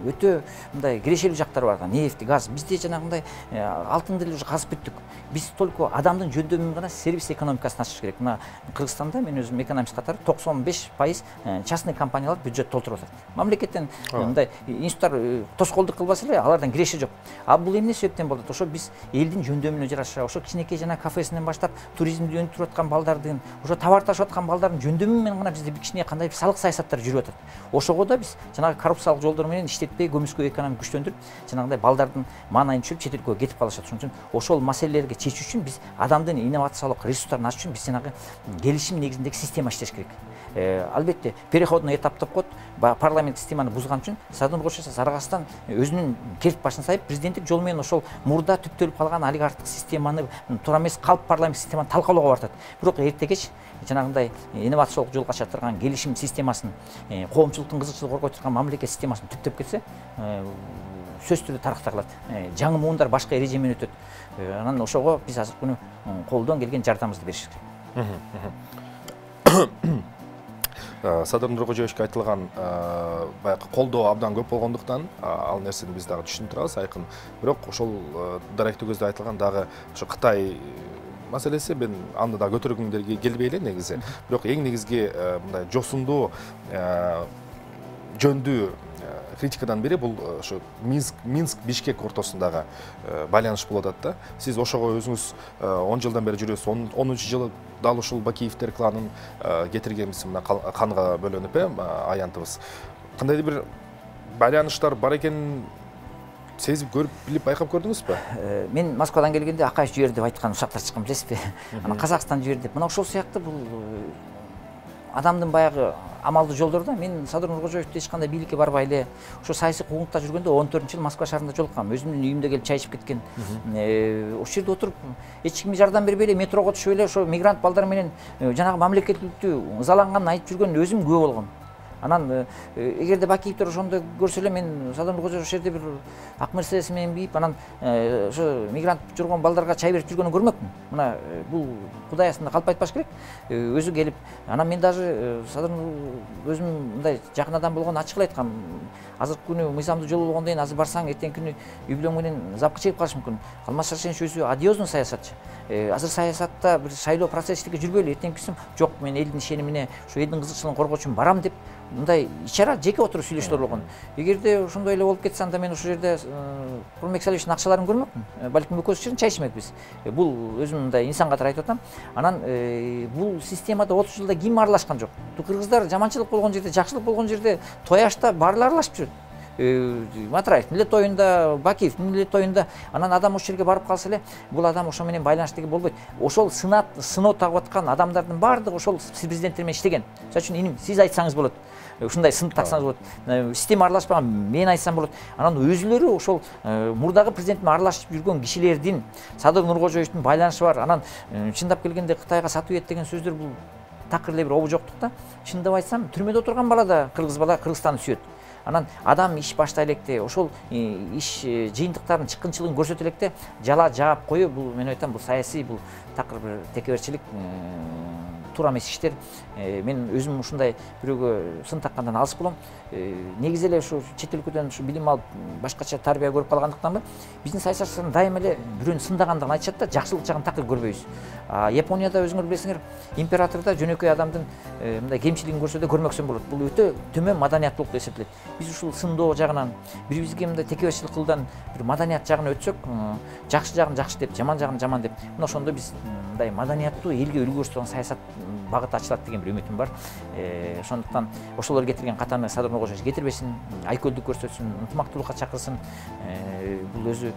өтө мындай кирешелүү жактары бар. Нефть, газ. Бизде жанагындай алтынды эле уже казып бүттүк. Биз только адамдын жөндөмүн гана сервис экономикасын ачыш керек. Мына Кыргызстанда мен өзүм экономист катары 95% частный компаниялар бюджет толтуруп атат. Мамлекеттен мындай институттар тоскоолдук кылбаса эле алардан киреше жок. А бул эмне себептен болот? Ошо биз элдин жөндөмүнө жараша, ошо кичинекей жана кафесинен баштап туризмди өнүктүрүп аткан балдардын, ошо товар ташып аткан балдардын жөндөмү менен гана бизде кичине кандай бир салык саясаттар жүрүп атат. Ошого да биз жанагы коррупциялык жолдор менен иштетпей, көмүскө экономика күчтөндүрүп, жанагындай балдардын маанайын түшүрүп чет өлкөгө кетип калышат. Ошон үчүн ошол маселелерге чечүү үчүн биз адамдын инновациялык ресурстарын ачуу үчүн биз жанагы келишим негизиндеги система иштеш керек. Албетте, переходный этап деп коет. Парламент системаны бузган үчүн Садыр Нуркожоевич аргасынан өзүнүн керт башын сайып, президенттик жол менен ошол мурда түптөлүп калган олигархтык системаны туура эмес калп парламент системаны талкалоого бартат. Бирок эрте кеч жанагындай инновациялык жолго ача турган келишим системасын, коомчулуктун кызыкчылыгын коргой турган мамлекет системасын түптөп кетсе, сөзсүз түрдө таракта калат. Жаңы муундар башка эреже менен өтөт. Анан ошого биз азыркы күнү колдон келген жардамыбызды беришибиз керек. Садыр Нуркожоевичке айтылган баягы колдоо абдан көп болгондуктан ал нерсени биз дагы түшүнүп турабыз айкын. Бирок ошол даректүү көздө айтылган дагы ошо Кытай маселеси мен аны да көтөргүм келбей эле негизи. Бирок эң негизги мындай жосундуу жөндүү критикадан бири бул ошо Минск-Бишкек ортосундагы байланыш болуп атат да. Сиз ошого өзүңүз 10 жылдан бери жүрөсүз. 10-жылы дал ушул Бакиевдер кланын кетиргенбиз, мына канга бөлөнүп аянтыбыз. Кандайдыр бир байланыштар бар экенин сезип көрүп билип байкап көрдүңүзбү? Мен Москвадан келгенде Акаев жиберди деп айткан учактар чыккан, билесизби? Анан Казакстан жиберди деп. Мына ошол сыяктуу бул адамдын баягы амалдуу жолдордо мен Садыр Нуркожоевди эч кандай бийликке барбай эле ошо саясий куугунтукта жүргөндө 14-жылы Москва шаарында жолуккам. Өзүмдүн үйүмдө келип чай ичип кеткен. Ошол жерде отуруп эч кимге жардам бербей эле метрого түшүп эле ошо мигрант балдар менен жанагы мамлекеттүүлүктү ызаланганын айтып жүргөн өзүм күбө болгом. Анан эгерде Бакиевдер ошондо көрсө эле мен Садыр Нуркожоевич ошол жерде бир ак мерседес менен бийип, анан ошо мигрант жүргөн балдарга чай берип жүргөнүн көрмөкмүн. Мына бул Кудай астында калп айтпаш керек. Өзү келип, анан мен даже Садыр өзүм мындай жакын адам болгону ачык эле айткам. Азыркы күнү мыйзамдуу жол болгондон кийин азыр барсаң, эртеңки күнү үй бүлөң менен запка чегип калышы мүмкүн. Алмаз Шаршенович өзү одиозный саясатчы. Азыр саясатта бир шайлоо процесстиги жүрбөйлү. Эртеңкисин жок, мен элдин ишенимине, ошо элдин кызыкчылыгын коргоо үчүн барам деп мындай ичара жеке отуруп сүйлөшүүлөр болгон. Эгерде ошондой эле болуп кетсе, анда мен ошол жерде Курманбек Салиевичтин акчаларын көрмөкмүн. Балким экөөбүз чай ичмекпиз. Бул өзүм мындай инсан катары айтып атам. Анан бул системада 30 жылда ким аралашкан жок. Кыргыздар жаманчылык болгон жерде, жакшылык болгон жерде тояшта баарлар аралашып жүрөт. Матраев милдет тоюнда, Бакиев милдет тоюнда, анан адам ошол жерге барып калса эле, бул адам ошо менен байланыштуу болбойт. Ошол сыноо тагып аткан адамдардын баардыгы ошол президенттер менен иштеген. Мисалы үчүн иним сиз айтсаңыз болот. Ушундай сын таксаңыз болот. Система аралашпаган мен айтсам болот. Анан өзүлөрү ошол мурдагы президент менен аралашып жүргөн кишилердин Садыр Нуркожоевичтин байланышы бар. Анан чындап келгенде Кытайга сатып ийет деген сөздөр бул такыр эле бир обужоктук да. Чындап айтсам, түрмөдө отурган бала да кыргыз бала Кыргызстанды сүйөт. Анан адам иш баштай электе, ошол иш жыйынтыктардын чыккынчылыгын көрсөтө электе жала жаап коюу, бул мен айтам, бул саясий, бул такыр бир текеберчилик туура эмес иштер. Мен өзүм ушундай бирөөгө сын таккандан алыс болом. Негизи эле ушу чет өлкөдөн ушу билим алып башкача тарбия көрүп калгандыктанбы, биздин саясатчылар дайыма эле бирөөнү сындагандыгын айтышат да, жакшылык жагын такыр көрбөйбүз. Японияда өзүңөр билесиңер, императорда жөнөкөй адамдын мындай кемчилигин көрсө да көрмөксөн болот. Бул өтө төмөн маданияттуулук деп эсептелет. Биз ушул сындоо жагынан, бирибизге мындай текебашчылык кылуудан бир маданият жагына өтсөк, жакшы жагын жакшы деп, жаман жагын жаман деп, мына ошондо биз мындай маданияттуу элге үлгү көрсөтөн саясат багыты ачылат деген бир үмүтүм бар. Ошондуктан ошолор кетирген катаны Садыр Нуркожоевич кетирбесин, айкөлдүк көрсөтсүн, ынтымактуулукка чакырсын. Бул өзү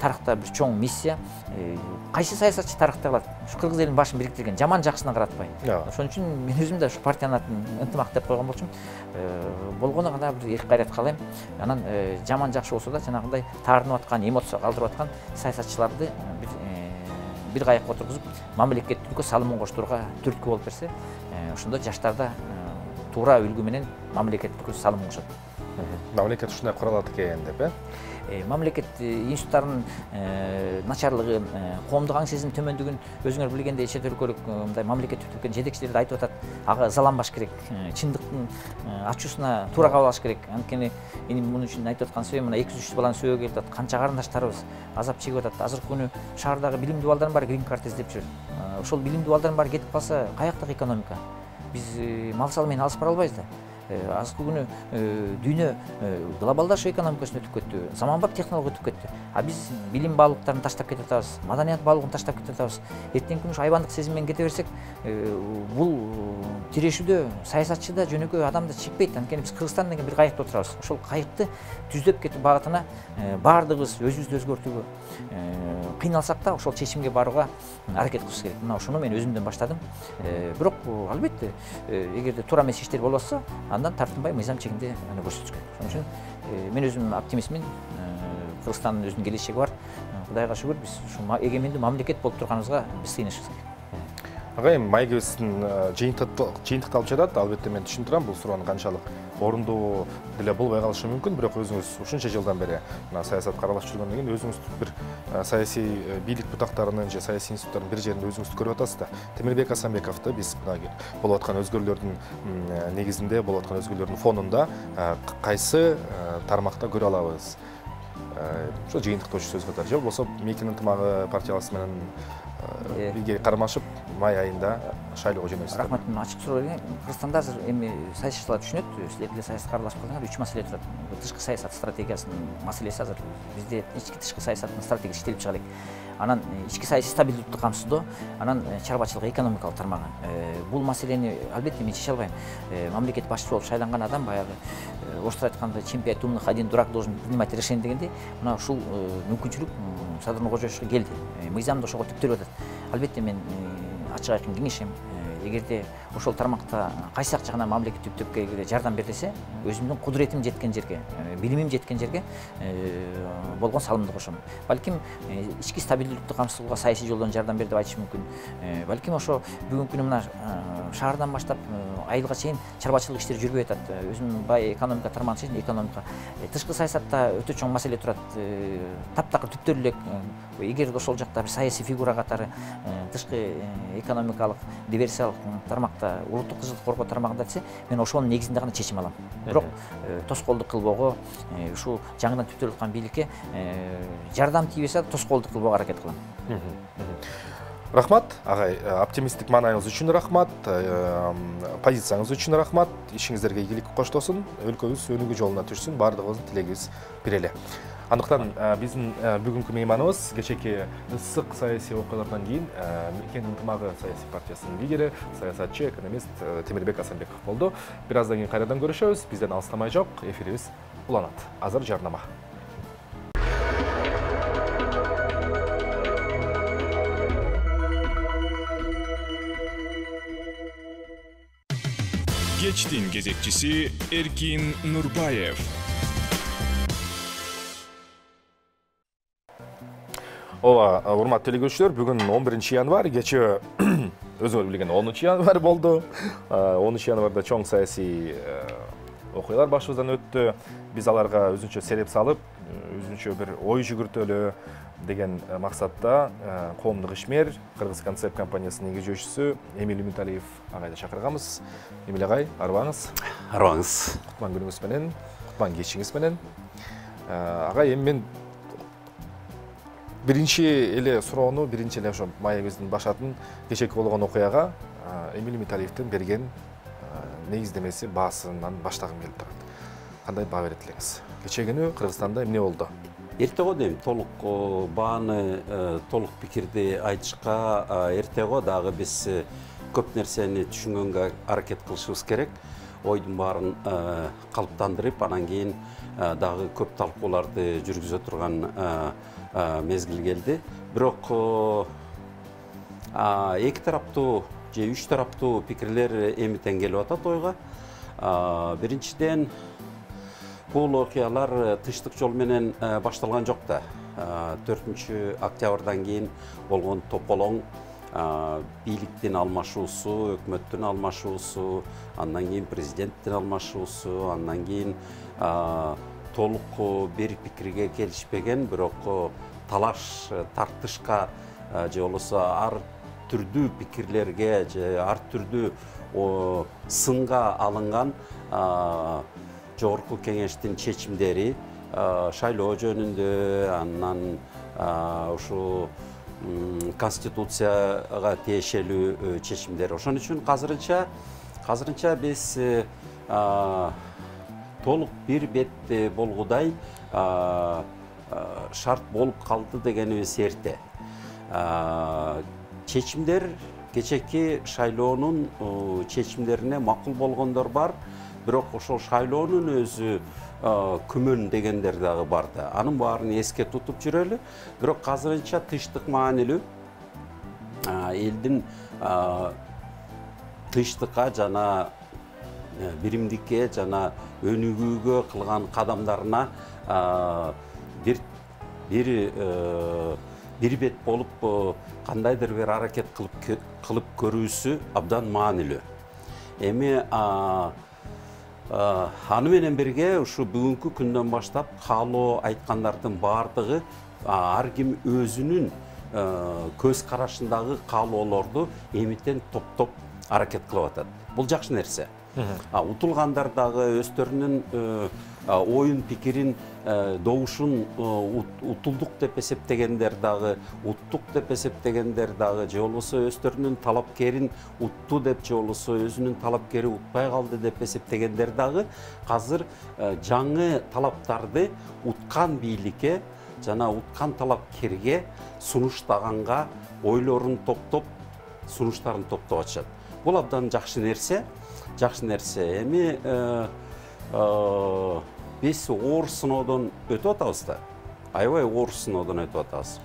тарыхта бир чоң миссия. Кайсы саясатчы тарыхта калат? Ушу кыргыз элинин башын бириктирген, жаман жакшысына каратпай. Ошон үчүн мен өзүм да ушу партиянын атын ынтымак деп койгон болчумун. Болгону гана бир эрк кайрат каалайм. Анан жаман жакшы болсо да жанагындай таарынып аткан, эмоция калтырып аткан саясатчыларды бир кайыкка отургузуп, мамлекеттүүлүккө салымын коштурууга түрткү болуп берсе, ошондо жаштарда туура үлгү менен мамлекеттүүлүккө салым кошот. Мамлекет ушундай куралат экен деп, мамлекет институттарынын начарлыгы, коомдук аң сезим төмөндүгүн өзүңөр билгендей чет өлкөлүк мындай мамлекеттүүлүктүн жетекчилери да айтып атат. Ага ызаланбаш керек, чындыктын ачуусуна туура кабыл алыш керек. Анткени мунун үчүн айтып аткан сөзүм, мына 203 баланын сөөгө келип атат. Канча карындаштарыбыз азап чегип атат. Азыркы күнү шаардагы билимдүү балдардын баары грин карт издеп жүр. Ошол билимдүү балдардын баары кетип калса, каяктагы экономика? Биз мал салы менен алыс бара албайбыз да. Азыркы күнү дүйнө глобалдашуу экономикасына өтүп кетти, заманбап технология өтүп кетти. Биз билим баалуулуктарын таштап кетип атабыз, маданият баалуулугун таштап кетип атабыз. Эртеңки күнү ушу айбандык сезим менен кете берсек, бул тирешүүдө саясатчы да жөнөкөй адам да чекпейт. Анткени биз Кыргызстан деген бир кайыкта отурабыз. Ошол кайыкты түздөп кетүү багытына баардыгыбыз өзүбүздү өзгөртүүгө кыйналсак да, ошол чечимге барууга аракет кылышыбыз керек. Мына ошону мен өзүмдөн баштадым. Бирок албетте, эгерде туура эмес иштер болуп атса, андан тартынбай мыйзам чегинде аны көрсөтүш керек. Ошон үчүн мен өзүм оптимистмин. Кыргызстандын өзүнүн келечеги бар. Кудайга шүгүр, биз ушу эгемендүү мамлекет болуп турганыбызга биз сыйынышыбыз керек. Агайым, майгебиздин жыйынтыкталып жатат. Албетте мен түшүнүп турам, бул суроонун канчалык орундуу деле болбой калышы мүмкүн, бирок өзүңүз ушунча жылдан бери мына саясатка аралашып жүргөндөн кийин өзүңүз бир саясий бийлик бутактарынын же саясий институттардын бир жеринде өзүңүздү көрүп атасыз да. Темирбек Асанбековду биз мына болуп аткан өзгөрүүлөрдүн негизинде, болуп аткан өзгөрүүлөрдүн фонунда кайсы тармакта көрө алабыз? Ошо жыйынтыктоочу сөз катары же болбосо МИКнин ынтымагы партияласы менен бирге кармашып май айында шайлоого жөнөйсүз. Рахмат, ачык суроо берген. Кыргызстанда азыр эми саясатчылар түшүнөт, силер деле саясатка аралашып калдыңар, 3 маселе турат. Тышкы саясат стратегиясынын маселеси азыр бизде ички тышкы саясаттын стратегиясы иштелип чыга элек. Анан ички саясий стабилдүүлүктү камсыздоо, анан чарбачылык, экономикалык тармагы. Бул маселени албетте мен чече албайм. Мамлекет башчысы болуп шайланган адам баягы орусча айтканда чемпионат умных один дурак должен принимать решение дегенде, мына ушул мүмкүнчүлүк Садыр Нуркожоевичке келди. Мыйзамда ошого түптөлүп атат. Албетте мен ачык айкын кеңешем, эгерде ошол тармакта кайсак жагынан мамлекет түптөпкө жардам бер десе, өзүмдүн кудуретим жеткен жерге, билимим жеткен жерге болгон салымды кошом. Балким ички стабилдүүлүктү камсыздоого саясий жолдон жардам бер деп айтыш мүмкүн. Балким ошо бүгүнкү күнү мына шаардан баштап айылга чейин чарбачылык иштери жүрбөй атат. Өзүм бай экономика тармагын чечтим, экономика. Тышкы саясатта өтө чоң маселе турат. Таптакыр түптөр элек. Эгерде ошол жакта бир саясий фигура катары тышкы экономикалык, диверсиялык тармакта, улуттук тынчтыкты коргоо тармагында десе, мен ошонун негизинде гана чечим алам. Бирок тоскоолдук кылбоого, ушу жаңыдан түптөлүп аткан бийликке жардам тийбесе, тоскоолдук кылбоого аракет кылам. Рахмат, агай, оптимисттик маанайыңыз үчүн рахмат, позицияңыз үчүн рахмат, ишиңиздерге ийгилик коштосун, өлкөбүз өнүгүү жолуна түшсүн, баардыгыбыздын тилегибиз бир эле. Андыктан биздин бүгүнкү мейманыбыз кечээки ысык саясий окуялардан кийин МИКнин ынтымагы саясий партиясынын лидери, саясатчы, экономист Темирбек Асанбеков болду. Бир аздан кийин кайрадан көрүшөбүз. Бизден алыстамай жок, эфирибиз уланат. Азыр жарнама. Кечтин кезекчиси Эркин Нурбаев. Ооба, урматтуу телекөрүүчүлөр, бүгүн 11 январь, кечээ өзүңөр билген 10 январь болду. 10 январда чоң саясий окуялар башыбыздан өттү. Биз аларга өзүнчө себеп салып, өзүнчө бир ой жүгүртөлү, деген мақсатта коомдук ишмер Кыргыз концепт компаниясынын негизчиси Эмиль Үмүталиев агайды чакырганбыз. Эмиль агай, арыбаңыз. Арыбаңыз. Кутман күнүңүз менен, кутман кечиңиз менен. Агай, эми мен биринчи эле суроону, биринчи эле ошо маегибиздин башатын кечээки болгон окуяга Эмиль Үмүталиевдин берген негиздемеси баасынан баштагым келип турат. Кандай баа берет элеңиз? Кечээ Кыргызстанда эмне болду? Эртего дейм, толук бааны, толук пикирди айтышка эртего дагы биз көп нерсени түшүнгөнгө аракет кылышыбыз керек. Ойдун баарын калыптандырып, анан кийин дагы көп талкууларды жүргүзө турган мезгил келди. Бирок эки тараптуу же үч тараптуу пикирлер эмитен келип атат ойга. Биринчиден, бул окуялар тынчтык жол менен башталган жок да. 4-октябрдан кийин болгон тополоң, бийликтин алмашуусу, өкмөттүн алмашуусу, андан кийин президенттин алмашуусу, андан кийин толук бир пикирге келишпеген, бирок талаш, тартышка же болбосо ар түрдүү пикирлерге же ар түрдүү сынга алынган жогорку кеңештин чечимдери, шайлоо жөнүндө, андан ушу конституцияга тиешелүү чечимдер. Ошон үчүн азырынча биз толук бир бет болгудай шарт болуп калды дегенибиз эрте. Чечимдер кечээки шайлоонун чечимдерине макул болгондор бар, бирок ошол шайлоонун өзү күмөн дегендер дагы бар да. Анын баарын эске тутуп жүрөлү. Бирок азырынча тынчтык маанилүү элдин тынчтыкка жана биримдикке жана өнүгүүгө кылган кадамдарына бир бет болуп кандайдыр бир аракет кылып көрүүсү абдан маанилүү. Эми аны менен бирге ушу бүгүнкү күндөн баштап каалоо айткандардын баардыгы ар ким өзүнүн көз карашындагы каалоолорду эмитен топтоп аракет кылып атат. Бул жакшы нерсе. Утулгандар дагы өздөрүнүн оюн пикирин, добушун утулдук деп эсептегендер дагы, уттук деп эсептегендер дагы, же болбосо өздөрүнүн талапкерин утту деп, же болбосо өзүнүн талапкери утпай калды деп эсептегендер дагы азыр жаңы талаптарды уткан бийликке жана уткан талапкерге сунуштаганга ойлорун топтоп, сунуштарын топтоп атышат. Бул абдан жакшы нерсе. Эми биз оор сыноодон өтүп атабыз да. Аябай оор сыноодон өтүп атабыз.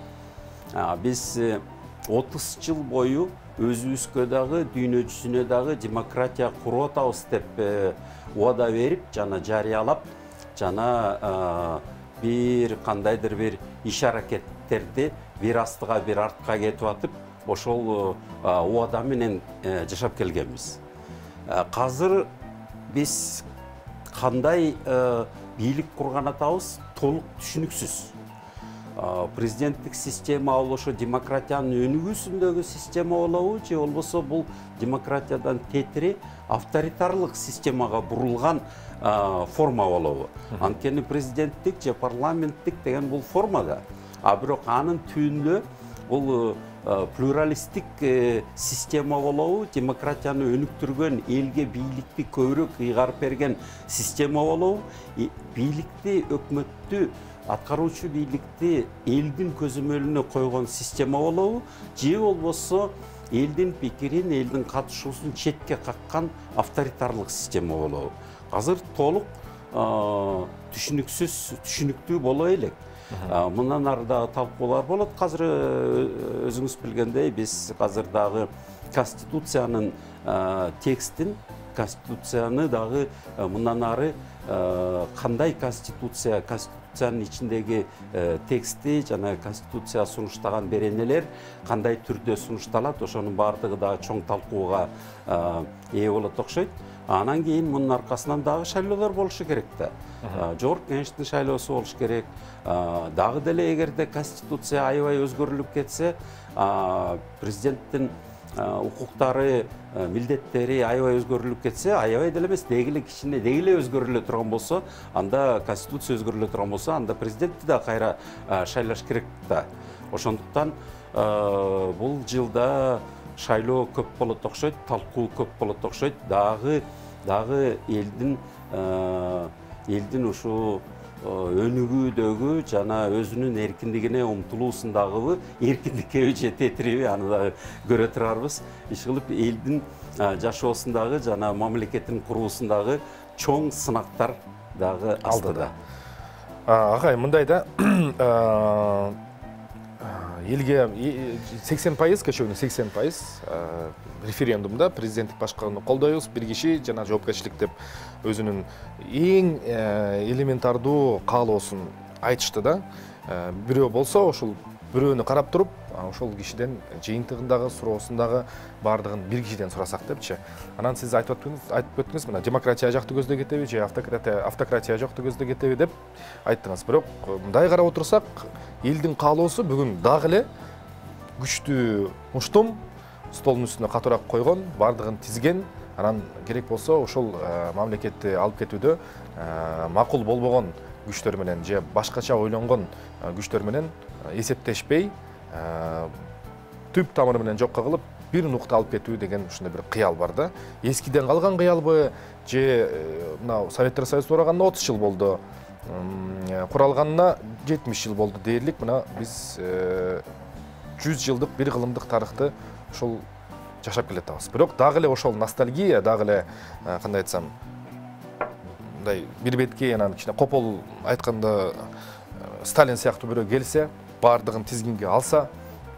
Биз 30 жыл бою өзүбүзгө дагы, дүйнө жүзүнө дагы демократия куруп атабыз деп убада берип, жана жарыялап, жана бир кандайдыр бир иш аракеттерди бир астыга бир артка кетип атып, ошол убада менен жашап келгенбиз. Азыр биз кандай бийлик курган атабыз толук түшүнүксүз. Президенттик система ал ошо демократиянын өнүгүүсүндөгү система болобу, же болбосо бул демократиядан тетири авторитарлык системага бурулган форма болобу. Анткени президенттик же парламенттик деген бул формада. Бирок анын түбүндө бул плюралисттик система болобу, демократияны өнүктүргөн, элге бийликти көбүрөөк ыйгарып берген система болобу, бийликти, өкмөттү, аткаруучу бийликти элдин көзөмөлүнө койгон система болобу, же болбосо элдин пикирин, элдин катышуусун четке каккан авторитарлык система болобу. Азыр толук түшүнүктүү боло элек. Мындан ары дагы талкуулар болот. Азыр өзүңүз билгендей, биз азыр дагы конституциянын текстин, конституцияны дагы мындан ары кандай конституция, конституциянын ичиндеги тексти жана конституция сунуштаган беренелер кандай түрдө сунушталат, ошонун баардыгы дагы чоң талкууга ээ болот окшойт. Анан кийин мунун аркасынан дагы шайлоолор болушу керек да. Жогорку кеңештин шайлоосу болуш керек. Дагы деле эгерде конституция аябай өзгөрүлүп кетсе, президенттин укуктары, милдеттери аябай өзгөрүлүп кетсе, аябай деле эмес, дегиле кичине дегиле өзгөрүлө турган болсо, анда конституция өзгөрүлө турган болсо, анда президентти да кайра шайлаш керек да. Ошондуктан бул жылда шайлоо көп болот окшойт, талкуу көп болот окшойт. Дагы элдин ушу өнүгүүдөгү жана өзүнүн эркиндигине умтулуусундагы эркиндикке же тетириби аны дагы көрө турарбыз. Иш кылып элдин жашоосундагы жана мамлекеттин куруусундагы чоң сынактар дагы астыда. Агай, мындай да, элге 80% көчөгүнүн 80% референдумда президенттик башкарууну колдойбуз, бир киши жана жоопкерчилик деп өзүнүн эң элементардуу каалоосун айтышты да. Бирөө болсо ошол бирөөнү карап туруп, ошол кишиден жыйынтыгындагы суроосундагы баардыгын бир кишиден сурасак депчи. Анан сиз айтып өттүңүз, мына демократия жакты көздө кетеби же автократия жакты көздө кетеби деп айттыңыз. Бирок мындай карап отурсак, элдин каалоосу бүгүн дагы эле күчтүү муштум столдун үстүнө катуураак койгон, баардыгын тизген, анан керек болсо ошол мамлекетти алып кетүүдө макул болбогон күчтөр менен же башкача ойлонгон күчтөр менен эсептешпей, түп тамыры менен жокко кылып, бир нукта алып кетүү деген ушундай бир кыял бар да. Эскиден калган кыялбы же мына Советтер Союзу куралганына 30 жыл болду, куралганына 70 жыл болду дээрлик. Мына биз 100 жылдык бир кылымдык тарыхты ошол жашап келатабыз. Бирок дагы эле ошол ностальгия, дагы эле кандай айтсам, мындай бир бетке анан кичине копол айтканда Сталин сыяктуу бирөө келсе, баардыгын тизгинге алса,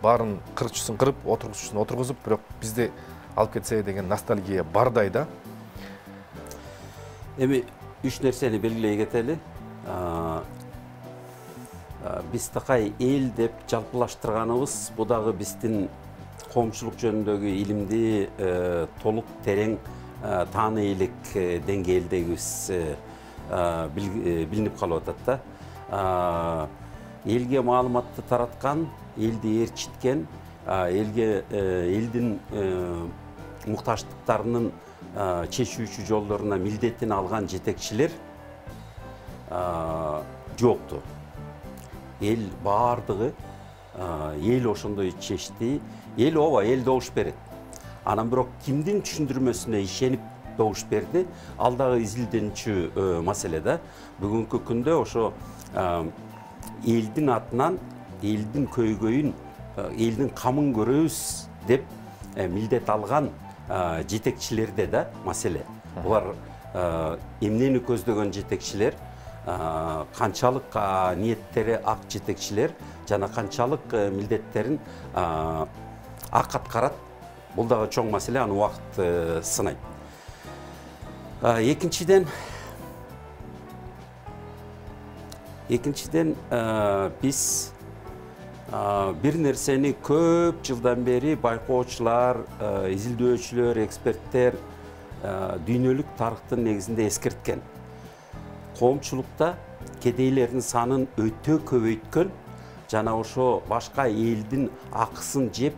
баарын кырчысын кырып, отургучусын отургузуп, бирок бизди алып кетсе деген ностальгия бардай да. Эми үч нерсени белгилей кетели. Биз такай эл деп жалпылаштырганыбыз, бу дагы биздин коомчулук жөнүндөгү илимди толук терең тааны элек деңгээлдегибиз билинип калып атат да. Элге маалыматты тараткан, элди ээрчиткен, элдин муктаждыктарынын чечүүчү жолдоруна милдетин алган жетекчилер жокту. Эл баардыгы, эл ошондой чечти, эл ооба, эл добуш берет. Анан бирок кимдин түшүндүрмөсүнө ишенип добуш берди, ал дагы изилденчү маселе да. Бүгүнкү күндө ошо элдин атынан, элдин көйгөйүн, элдин камын көрөбүз деп милдет алган жетекчилерде да маселе. Булар эмнени көздөгөн жетекчилер, канчалык ниеттери ак жетекчилер жана канчалык милдеттерин ак аткарат. Бул дагы чоң маселе, аны убакыт сынайт. Экинчиден биз бир нерсени көп жылдан бери байкоочулар, изилдөөчүлөр, эксперттер дүйнөлүк тарыхтын негизинде эскерткен. Коомчулукта кедейлердин санын өтө көбөйткөн жана ошо башка элдин акысын жеп,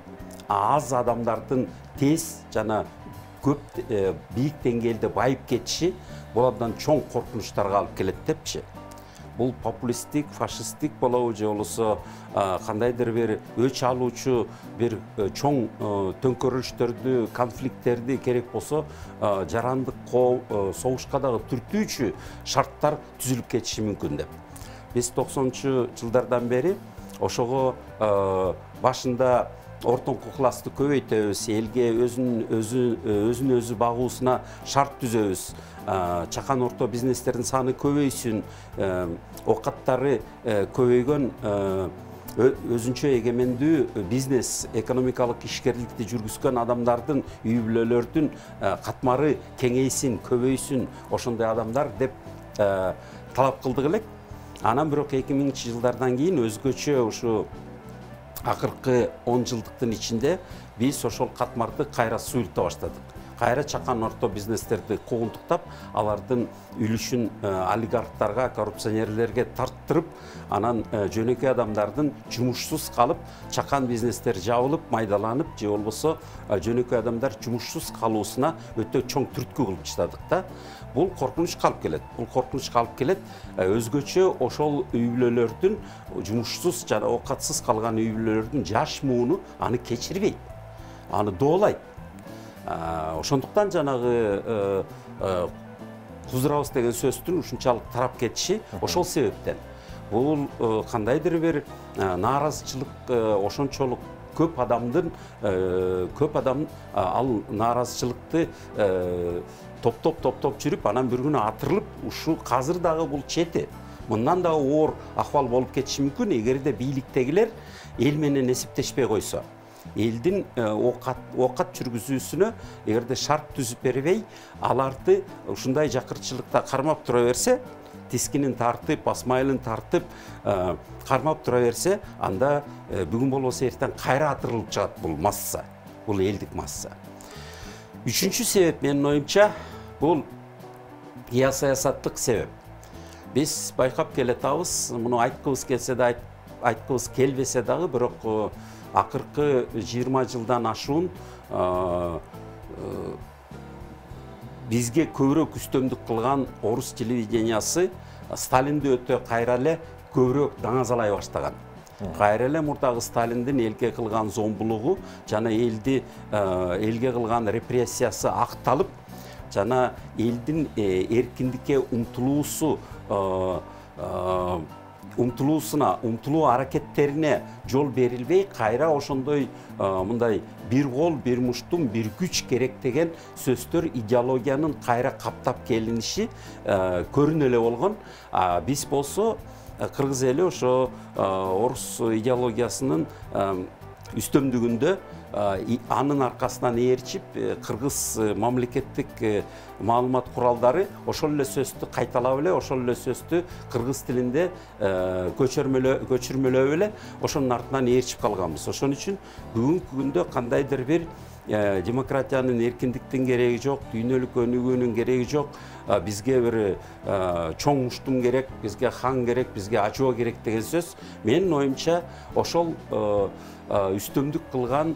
аз адамдардын тез жана көп бийик деңгээлде байып кетиши бул абдан чоң коркунучтарга алып келет депчи. Бул популисттик, фашисттик болобу же болбосо кандайдыр бир өч алуучу бир чоң төңкөрүлүштөрдү, конфликттерди керек болсо жарандык согушка дагы түртүүчү шарттар түзүлүп кетиши мүмкүн деп. Биз 90-чы жылдардан бери ошого башында ортоңку классты көбөйтөбүз, элге өзүн өзү багуусуна шарт түзөбүз, чакан орто бизнестердин саны көбөйсүн, окаттары көбөйгөн өзүнчө эгемендүү бизнес, экономикалык ишкерликти жүргүзгөн адамдардын, үй бүлөлөрдүн катмары кеңейсин, көбөйсүн, ошондой адамдар деп талап кылдык элек. Анан бирок 2000 жылдардан кийин өзгөчө ушу акыркы 10 жылдыктын ичинде биз ошол катмарды кайра суюлта баштадык. Кайра чакан орто бизнестерди куугунтуктап, алардын үлүшүн олигархтарга, коррупционерлерге тарттырып, анан жөнөкөй адамдардын жумушсуз калып, чакан бизнестер жабылып, майдаланып, же болбосо жөнөкөй адамдар жумушсуз калуусуна өтө чоң түрткү кылып таштадык да. Бул коркунуч калып келет. Бул коркунуч калып келет. Өзгөчө ошол үй бүлөлөрдүн жумушсуз жана оокатсыз калган үй бүлөлөрдүн жаш мууну аны кечирбейт. Аны доолайт. Ошондуктан жанагы куздурабыз деген сөздүн ушунчалык тарап кетиши ошол себептен. Бул кандайдыр бир нааразычылык ошончолук көп адам ал нааразычылыкты топтоп жүрүп, анан бир күнү атырылып, ушу азыр дагы бул чети. Мындан дагы оор акыбал болуп кетиши мүмкүн, эгерде бийликтегилер эл менен эсептешпей койсо. Элдин оокат жүргүзүүсүнө эгерде шарт түзүп бербей, аларды ушундай жакырчылыкта кармап тура берсе, тискинин тартып, басмайлын тартып, кармап тура берсе, анда бүгүн болбосо эртең кайра атырылып чыгат бул масса, бул элдик масса. Үчүнчү себеп менин оюмча, бул геосаясаттык себеп. Биз байкап келатабыз, муну айткыбыз келсе да айткыбыз келбесе дагы, бирок акыркы 20 жылдан ашуун бизге көбүрөөк үстөмдүк кылган орус телевидениясы Сталинди өтө кайра эле көбүрөөк даңазалай баштаган. Кайра эле мурдагы Сталиндин элге кылган зомбулугу жана элге кылган репрессиясы акталып, жана элдин эркиндикке умтулуу аракеттерине жол берилбей, кайра ошондой мындай бир кол, бир муштум, бир күч керек деген сөздөр идеологиянын кайра каптап келиниши көрүнө эле болгон. Биз болсо кыргыз эли ошо орус идеологиясынын үстөмдүгүндө анын аркасынан ээрчип, кыргыз мамлекеттик маалымат куралдары ошол эле сөздү кайталап эле, ошол эле сөздү кыргыз тилинде көчүрмөлөп эле, ошонун артынан ээрчип калганбыз. Ошон үчүн бүгүнкү күндө кандайдыр бир демократиянын, эркиндиктин кереги жок, дүйнөлүк өнүгүүнүн кереги жок, бизге бир чоң муштум керек, бизге хан керек, бизге ачоо керек деген сөз менин оюмча ошол үстөмдүк кылган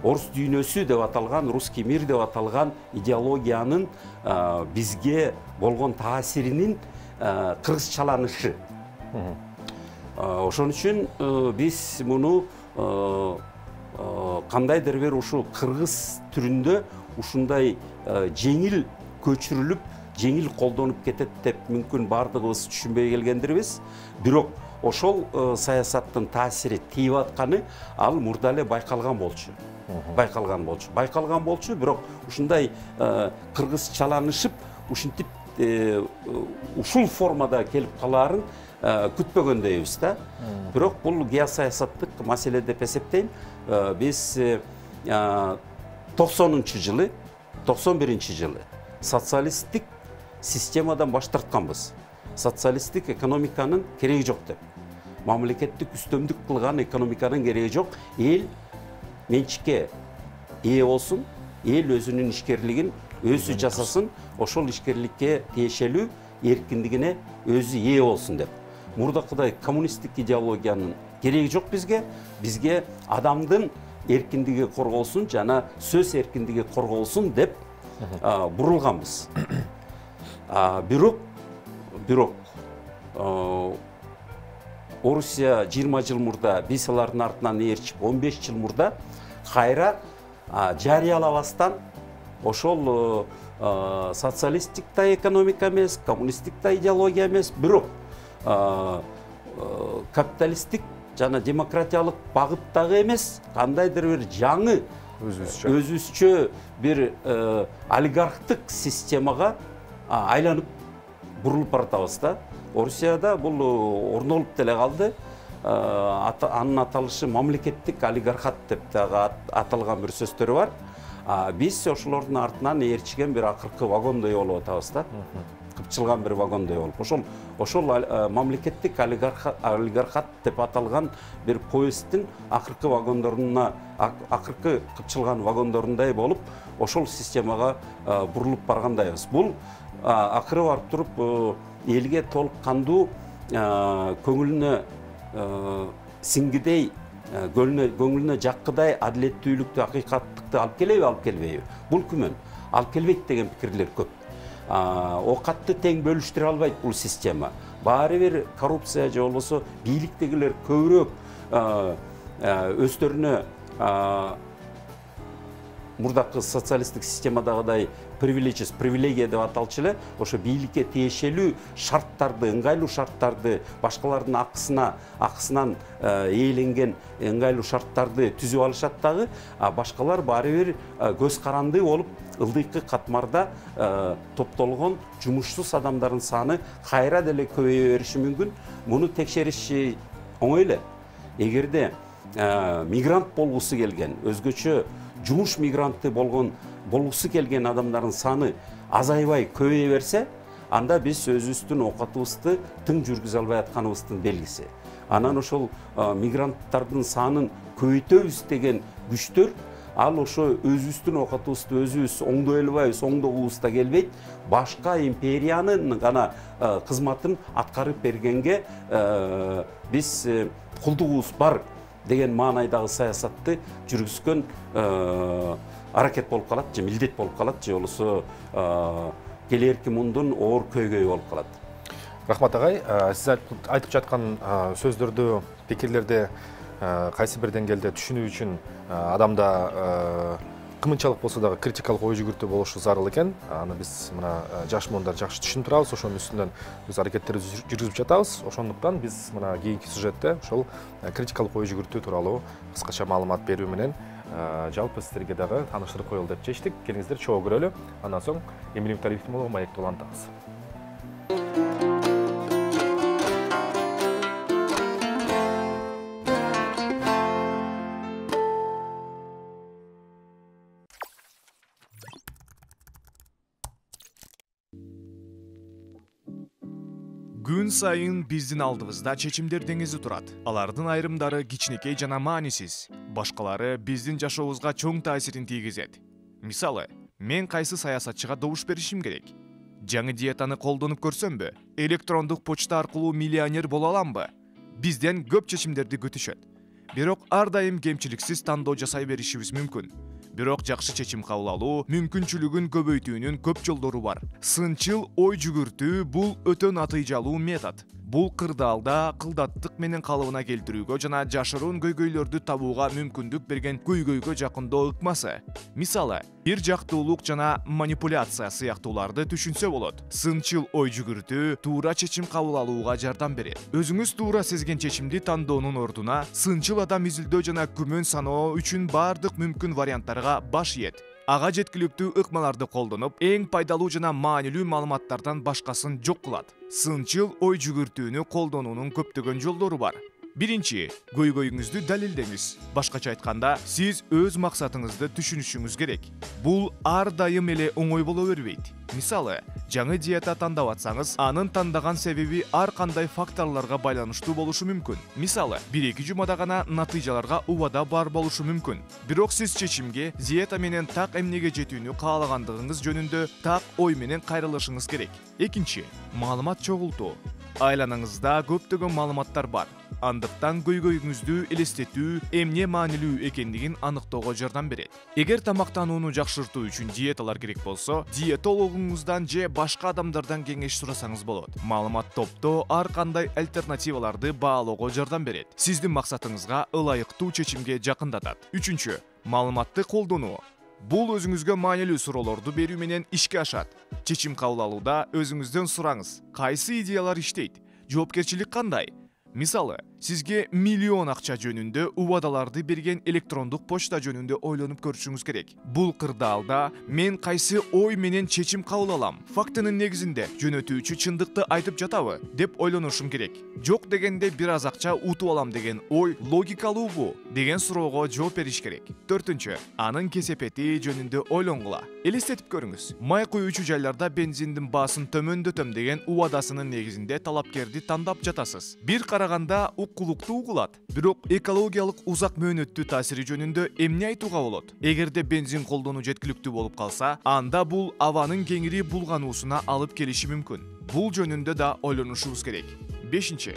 орус дүйнөсү деп аталган, русский мир деп аталган идеологиянын бизге болгон таасиринин кыргызчаланышы. Ошон үчүн биз муну кандайдыр бир ушу кыргыз түрүндө ушундай жеңил көчүрүлүп, жеңил колдонуп кетет деп мүмкүн бардыгыбыз түшүнбөй келгендирбиз. Бирок ошол саясаттын таасири тийип атканы ал мурда эле байкалган болчу. Бирок ушундай кыргызчаланышып, ушинтип ушул формада келип калаарын күтпөгөндөйбүз да. Бирок бул геосаясаттык маселе деп эсептейм. Биз 91 жылы социалисттик системадан баш тартканбыз. Социалисттик экономиканын кереги жок деп. Мамлекеттик үстөмдүк кылган экономиканын кереги жок. Эл менчикке ээ болсун, эл өзүнүн ишкерлигин өзү жасасын, ошол ишкерликке тиешелүү эркиндигине өзү ээ болсун деп. Мурдакыдай коммунисттик идеологиянын кереги жок бизге. Бизге адамдын эркиндиги корголсун жана сөз эркиндиги корголсун деп бурулганбыз. Бирок Орусия 20 жыл мурда, биз алардын артынан ээрчип 15 жыл мурда кайра жарыялабастан ошол социалисттик да экономика эмес, коммунисттик да идеология эмес, бирок капиталисттик жана демократиялык багыттагы эмес, кандайдыр бир жаңы өзүбүзчө бир олигархтык системага айланып бурулуп баратабыз да. Орусияда бул орнолуп деле калды. Анын аталышы мамлекеттик олигархат деп дагы аталган бир сөздөрү бар. Биз ошолордун артынан ээрчиген бир акыркы вагондой болуп атабыз да. кыпчылган бир вагондой болуп ошол мамлекеттик олигархат деп аталган бир поезддин акыркы вагондоруна акыркы кыпчылган вагондорундай болуп ошол системага бурулуп баргандайбыз. Бул акыры барып туруп элге толук кандуу көңүлүнө сиңгидей көңүлүнө жаккыдай адилеттүүлүктү акыйкаттыкты алып келеби алып келбейби? Бул күмөн. Алып келбейт деген пикирлер көп. Окатты тең бөлүштүрө албайт бул система. Баары бир коррупция же болбосо бийликтегилер көбүрөөк өздөрүнө мурдакы социалисттик системадагыдай привилегия деп аталчу эле ошо бийликке тиешелүү шарттарды, ыңгайлуу шарттарды, башкалардын акысынан ээленген ыңгайлуу шарттарды түзүп алышат дагы, башкалар баары бир көз каранды болуп ылдыйкы катмарда топтолгон жумушсуз адамдардын саны кайра деле көбөйө бериши мүмкүн. Муну текшериш оңой эле. Эгерде мигрант болгусу келген, өзгөчө жумуш мигранты болгусу келген адамдардын саны азайбай көбөйө берсе, анда биз өзүбүздүн окатыбызды тың жүргүзө албай атканыбыздын белгиси. Анан ошол мигранттардын санын көбөйтөбүз деген күчтөр ал ошо өзүбүздүн окатыбызды өзүбүз оңдой албайбыз, оңдогубузда келбейт, башка империянын гана кызматын аткарып бергенге биз кулдугубуз бар деген маанайдагы саясатты жүргүзгөн аракет болуп калат, же милдет болуп калат, же болбосо келерки мундун оор көйгөйү болуп калат. Рахмат агай, сиз айтып жаткан сөздөрдү, пикирлерди кайсы бир деңгээлде түшүнүү үчүн адамда кымынчалык болсо дагы критикалык ой жүгүртүү болушу зарыл экен. Аны биз мына жаш муундар жакшы түшүнүп турабыз, ошонун үстүнөн биз аракеттерибизди жүргүзүп жатабыз. Ошондуктан биз мына кийинки сюжетте ошол критикалык ой жүгүртүү тууралуу кыскача маалымат берүү менен жалпы сиздерге дагы тааныштырып коелу деп чечтик. Келиңиздер чогуу көрөлү. Андан соң Эмилим Талиевдин болуп маекти улантабыз. Күн сайын биздин алдыбызда чечимдер деңизи турат. Алардын айрымдары кичинекей жана маанисиз, башкалары биздин жашообузга чоң таасирин тийгизет. Мисалы, мен кайсы саясатчыга добуш беришим керек? Жаңы диетаны колдонуп көрсөмбү? Электрондук почта аркылуу миллионер боло аламбы? Бизден көп чечимдерди күтүшөт. Бирок ар дайым кемчиликсиз тандоо жасай беришибиз мүмкүн. Бирок жакшы чечим кабыл алуу мүмкүнчүлүгүн көбөйтүүнүн көп жолдору бар. Сынчыл ой жүгүртүү бул өтө натыйжалуу метод. Бул кырдаалда кылдаттык менен калыбына келтирүүгө жана жашыруун көйгөйлөрдү табууга мүмкүндүк берген көйгөйгө жакындоо ыкмасы. Мисалы, бир жактуулук жана манипуляция сыяктууларды түшүнсө болот. Сынчыл ой жүгүртүү туура чечим кабыл алууга жардам берет. Өзүңүз туура сезген чечимди тандоонун ордуна сынчыл адам изилдөө жана күмөн саноо үчүн бардык мүмкүн варианттарга баш ийет. Ага жеткиликтүү ыкмаларды колдонуп, эң пайдалуу жана маанилүү маалыматтардан башкасын жок кылат. Сынчыл ой жүгүртүүнү колдонуунун көптөгөн жолдору бар. Биринчи, көйгөйүңүздү далилдеңиз. Башкача айтканда, сиз өз максатыңызды түшүнүшүңүз керек. Бул ар дайым эле оңой боло бербейт. Мисалы, жаңы диета тандап атсаңыз, анын тандаган себеби ар кандай факторлорго байланыштуу болушу мүмкүн. Мисалы, 1-2 жумада гана натыйжаларга убада бар болушу мүмкүн. Бирок сиз чечимге диета менен так эмнеге жетүүнү каалагандыгыңыз жөнүндө так ой менен кайрылышыңыз керек. Экинчи, маалымат чогултуу. Айланаңызда көптөгөн маалыматтар бар. Андыктан көйгөйүңүздү элестетүү эмне маанилүү экендигин аныктоого жардам берет. Эгер тамактанууну жакшыртуу үчүн диеталар керек болсо, диетологуңуздан же башка адамдардан кеңеш сурасаңыз болот. Маалымат топтоо ар кандай альтернативаларды баалоого жардам берет. Сиздин максатыңызга ылайыктуу чечимге жакындатат. Үчүнчү, маалыматты колдонуу. Бул өзүңүзгө маанилүү суроолорду берүү менен ишке ашат. Чечим кабыл алууда өзүңүздөн сураңыз. Кайсы идеялар иштейт? Жоопкерчилик кандай? Мисалы, Сизге миллион акча жөнүндө убадаларды берген электрондук почта жөнүндө ойлонуп көрүшүңүз керек. Бул кырдаалда мен кайсы ой менен чечим кабыл алам? Фактынын негизинде жөнөтүүчү чындыкты айтып жатабы деп ойлонушум керек. Жок дегенде бир аз акча утуп алам деген ой логикалуубу деген суроого жооп бериш керек. 4-чү, анын кесепети жөнүндө ойлонгула. Элестетип көрүңүз. Май куюучу жайларда бензиндин баасын төмөндөтөм деген убадасынын негизинде талапкерди тандап жатасыз. Бир караганда укулуктуу угулат, бирок экологиялык узак мөөнөттүү таасири жөнүндө эмне айтууга болот? Эгерде бензин колдонуу жеткиликтүү болуп калса, анда бул абанын кеңири булгануусуна алып келиши мүмкүн. Бул жөнүндө да ойлонушубуз керек. 5-чи,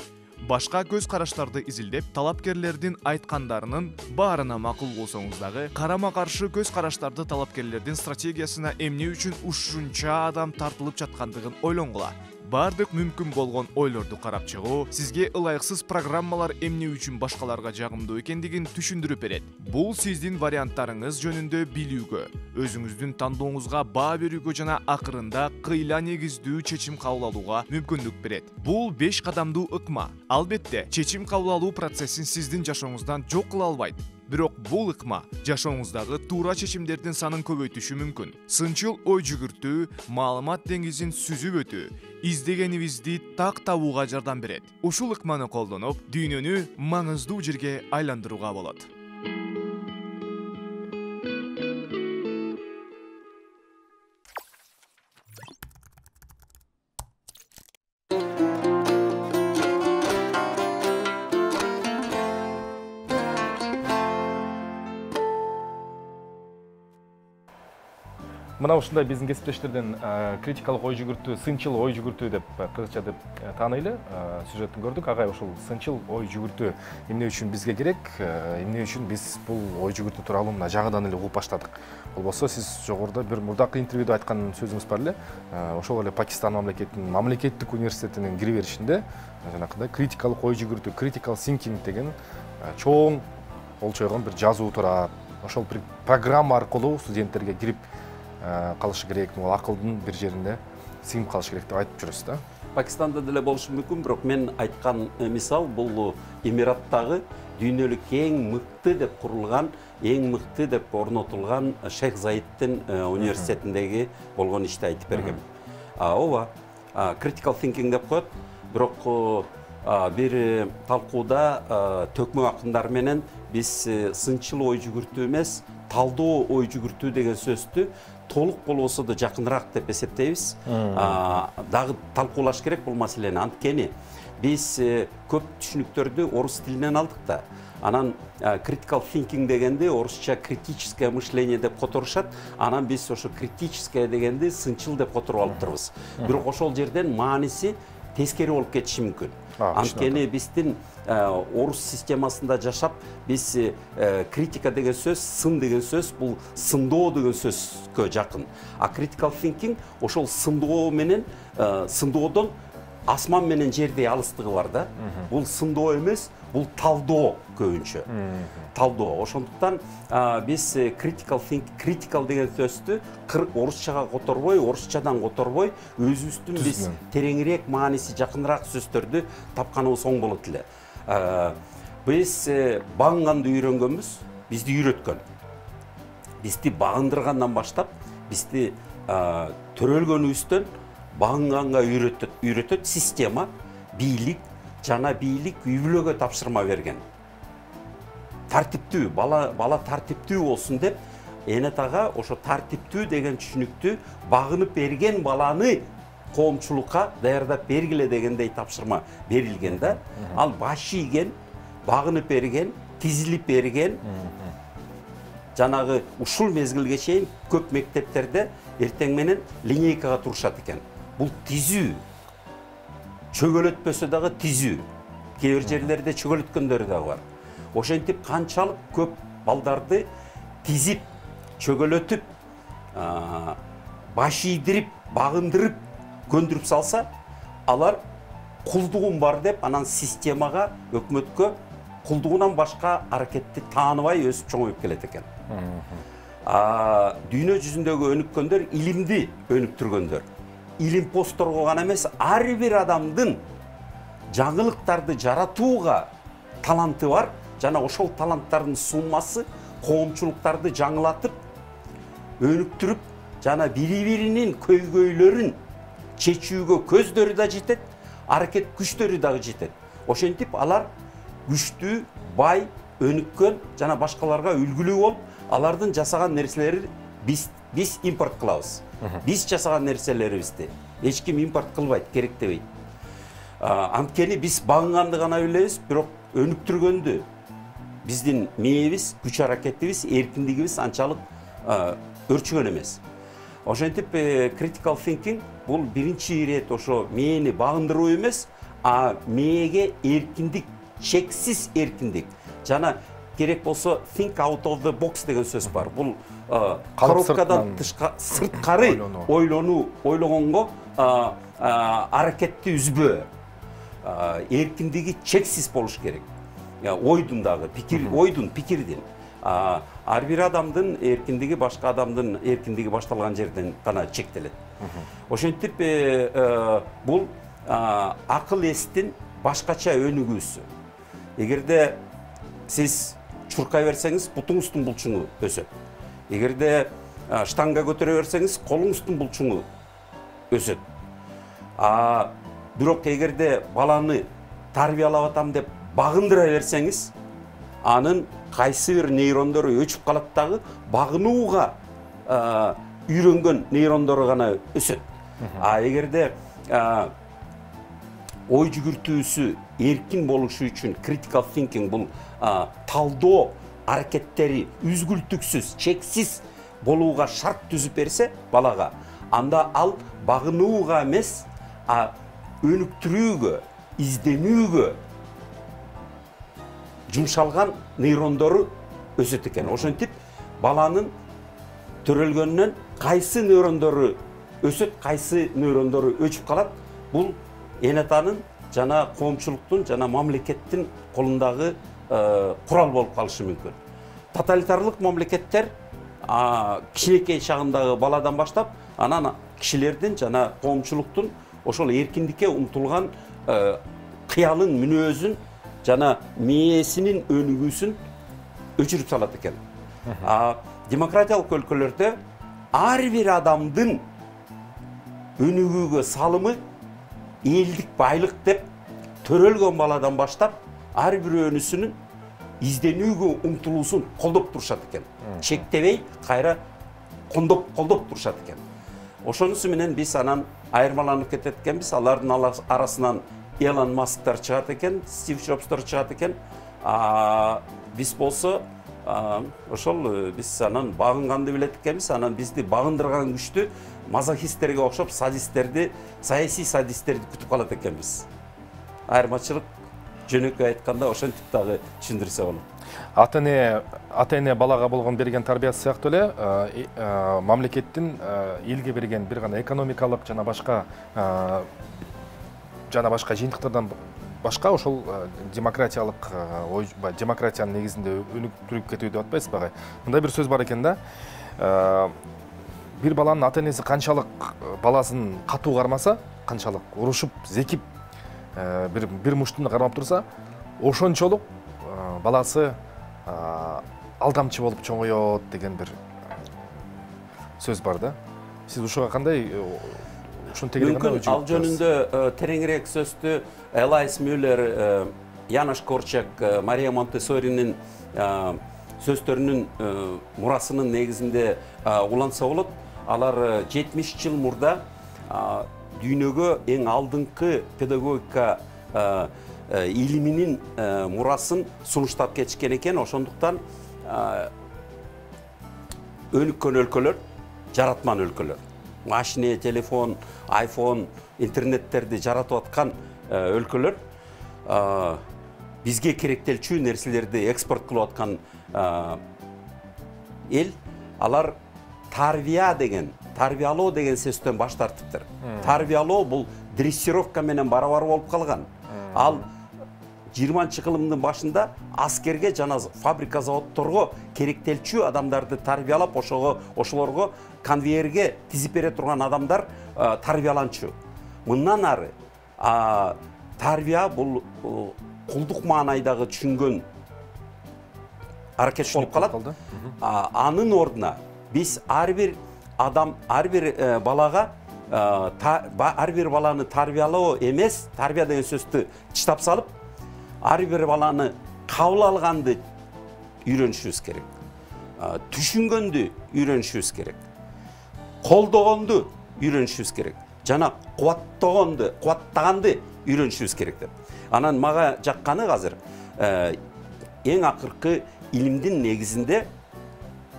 башка көз караштарды изилдеп, талапкерлердин айткандарынын баарына макул болсоңуз дагы, карама-каршы көз караштарды талапкерлердин стратегиясына эмне үчүн ушунча адам тартылып жаткандыгын ойлонгула. Бардык мүмкүн болгон ойлорду карап чыгуу сизге ылайыксыз программалар эмне үчүн башкаларга жагымдуу экендигин түшүндүрүп берет. Бул сиздин варианттарыңыз жөнүндө билүүгө, өзүңүздүн тандооңузга баа берүүгө жана акырында кыйла негиздүү чечим кабыл алууга мүмкүндүк берет. Бул 5 кадамдуу ыкма. Албетте, чечим кабыл алуу процессин сиздин жашооңуздан жок кыла албайт. Бирок бул ыкма жашооңуздагы туура чечимдердин санын көбөйтүшү мүмкүн. Сынчыл ой жүгүртүү, маалымат деңизин сүзүп өтүү, издегенибизди так табууга жардам берет. Ушул ыкманы колдонуп, дүйнөнү маңыздуу жерге айландырууга болот. Мына ушундай биздин кесиптештерден критикалык ой жүгүртүү, сынчыл ой жүгүртүү деп кыргызча деп тааныйлы сюжеттин көрдүк. Агай ушул сынчыл ой жүгүртүү эмне үчүн бизге керек, эмне үчүн биз бул ой жүгүртүү тууралуу мына жаңыдан эле угуп баштадык. Болбосо сиз жогоруда бир мурдакы интервьюда айткан сөзүңүз бар эле. Ошол эле Пакистан мамлекетинин мамлекеттик университетинин кире беришинде жанакындай критикалык ой жүгүртүү, critical thinking деген чоң олчойгон бир жазуу турат. Ошол бир программа аркылуу студенттерге кирип калышы керек, акылдын бир жеринде сиңип калышы керек деп айтып жүрөсүз да. Пакистанда деле болушу мүмкүн, бирок мен айткан мисал бул Эмираттагы дүйнөлүк эң мыкты деп курулган, эң мыкты деп орнотулган Шейх Заиддин университетиндеги болгон ишти айтып бергем. Ооба, critical thinking деп коет, бирок бир талкууда төкмө акындар менен биз сынчыл ой жүгүртүү эмес, талдоо ой жүгүртүү деген сөздү толук болбосо да жакыныраак деп эсептейбиз. Дагы талкуулаш керек бул маселени. Анткени биз көп түшүнүктөрдү орус тилинен алдык да. Анан critical thinking дегенди орусча критическое мышление деп которушат. Анан биз ошо критическое дегенди сынчыл деп которуп алып турбуз. Бирок ошол жерден мааниси тескери болуп кетиши мүмкүн. Анткени биздин орус системасында жашап, биз критика деген сөз, сын деген сөз, бул сындоо деген сөзгө жакын. Critical thinking ошол сындоо менен, сындоодон асман менен жердей алыстыгы бар да. Бул сындоо эмес, бул талдоо көбүнчө. Талдоо. Ошондуктан биз critical деген сөздү орусчага которбой, орусчадан которбой, өзүбүздүн биз тереңирээк мааниси жакыныраак сөздөрдү тапканыбыз оң болот эле. Биз багынганды үйрөнгөнбүз, бизди үйрөткөн. Бизди багындыргандан баштап, бизди төрөлгөнүбүздөн багынганга үйрөтөт система, бийлик, жана бийлик үй бүлөгө тапшырма берген. Тартиптүү, бала тартиптүү болсун деп, Энет ага ошо тартиптүү деген түшүнүктү багынып берген баланы коомчулукка даярдап бергиле дегендей тапшырма берилген да. Ал баш ийген, багынып берген, тизилип берген. Жанагы ушул мезгилге чейин көп мектептерде эртең менен линейкага турушат экен. Бул тизүү. Чөгөлөтпөсө дагы тизүү. Кээ бир жерлерде чөгөлөткөндөрү дагы бар. Ошентип канчалык көп балдарды тизип, чөгөлөтүп, баш ийдирип, багындырып, көндүрүп салса, алар кулдугум бар деп, анан системага, өкмөткө кулдугунан башка аракетти тааныбай өсүп чоңоюп келет экен. Дүйнө жүзүндөгү өнүккөндөр илимди өнүктүргөндөр. Илим посторго гана эмес, ар бир адамдын жаңылыктарды жаратууга таланты бар, жана ошол таланттардын суммасы коомчулуктарды жаңылатып, өнүктүрүп, жана бири-биринин көйгөйлөрүн чечүүгө көздөрү да жетет, аракет күчтөрү дагы жетет. Ошентип алар күчтүү, бай, өнүккөн жана башкаларга үлгүлүү болуп, алардын жасаган нерселери биз импорт кылабыз. Биз жасаган нерселерибизди эч ким импорт кылбайт, керектебейт. Анткени биз багынганды гана билебиз, бирок өнүктүргөндү биздин мээбиз, күч аракетибиз, эркиндигибиз анчалык өрчүгөн эмес. Ошентип critical thinking бул биринчи ирет ошо мээни багындыруу эмес, мээге эркиндик, чексиз эркиндик. Жана керек болсо think out of the box деген сөз бар. Бул коробкадан сырткары ойлогонго аракетти үзбөө. Эркиндиги чексиз болуш керек. Ойдун дагы, пикирдин. Ар бир адамдын эркиндиги башка адамдын эркиндиги башталган жерден гана чектелет. Ошентип бул акыл эстин башкача өнүгүүсү. Эгерде сиз чуркай берсеңиз, бутуңуздун булчуңу өсөт. Эгерде штанга көтөрө берсеңиз, колуңуздун булчуңу өсөт. Бирок эгерде баланы тарбиялап атам деп багындыра берсеңиз, анын кайсы бир нейрондору өчүп калат дагы, багынууга үйрөнгөн нейрондору гана өсөт. Эгерде ой жүгүртүүсү эркин болушу үчүн critical thinking бул талдоо аракеттери үзгүлтүксүз, чексиз болууга шарт түзүп берсе балага, анда ал багынууга эмес, өнүктүрүүгө, изденүүгө жумшалган нейрондору өсөт экен. Ошентип баланын төрөлгөндөн кайсы нейрондору өсөт, кайсы нейрондору өчүп калат, бул эн атанын жана коомчулуктун жана мамлекеттин колундагы курал болуп калышы мүмкүн. Тоталитарлык мамлекеттер кичинекей шагындагы баладан баштап, анан кишилердин жана коомчулуктун ошол эркиндикке умтулган кыялын, мүнөзүн жана мээсинин өнүгүүсүн өчүрүп салат экен. Демократиялык өлкөлөрдө ар бир адамдын өнүгүүгө салымы элдик байлык деп төрөлгөн баладан баштап ар бирөөнүсүнүн изденүүгө умтулуусун колдоп турушат экен. Чектебей, кайра колдоп турушат экен. Ошонусу менен биз анан айырмаланып кетет экенбиз. Алардын арасынан Элон Масктар чыгат экен, Стив Джобстар чыгат экен. Биз болсо ошол биз анан багынганды билет экенбиз. Анан бизди багындырган күчтү мазохисттерге окшоп садисттерди, саясий садисттерди күтүп калат экенбиз. Айырмачылык жөнөкөй айтканда ошентип дагы түшүндүрсө болот. Ата-эне балага болгон берген тарбиясы сыяктуу эле мамлекеттин элге берген бир гана экономикалык жана башка жыйынтыктардан башка ошол демократиялык демократиянын негизинде өнүктүрүп кетүү деп атпайсызбы? Мындай бир сөз бар экен да. Бир баланын ата-энеси канчалык баласын катуу кармаса, канчалык урушуп, зекип бир муштумда кармап турса, ошончолук баласы алдамчы болуп чоңоёт деген бир сөз бар да. Сиз ушуга кандай мүмкүн ал жөнүндө тереңирээк сөздү Элайс Мюллер, Янош Корчак, Мария Монтессоринин сөздөрүнүн мурасынын негизинде уланса болот. Алар 70 жыл мурда дүйнөгө эң алдыңкы педагогика илиминин мурасын сунуштап кетишкен экен. Ошондуктан өнүккөн өлкөлөр жаратман өлкөлөр. Машине, телефон, айфон, интернеттерди жаратып аткан өлкөлөр бизге керектелчү нерселерди экспорт кылып аткан эл. Алар тарбиялоо деген сөздөн баш тартыптыр. Тарбиялоо бул дрессировка менен барабар болуп калган. Ал 20-кылымдын башында аскерге жана фабрика заводдорго керектелчү адамдарды тарбиялап, ошолорго конвейерге тизип бере турган адамдар тарбияланчу. Мындан ары тарбия бул кулдук маанайдагы түшүнгөн аракетчилик калат. Анын ордуна биз ар бир адам, ар бир балага, ар бир баланы тарбиялоо эмес, тарбия деген сөздү чытап салып, ар бир баланы кабыл алганды үйрөнүшүбүз керек. Түшүнгөндү үйрөнүшүбүз керек. Колдогонду үйрөнүшүбүз керек. Жана кубаттаганды үйрөнүшүбүз керек деп. Анан мага жакканы азыр эң акыркы илимдин негизинде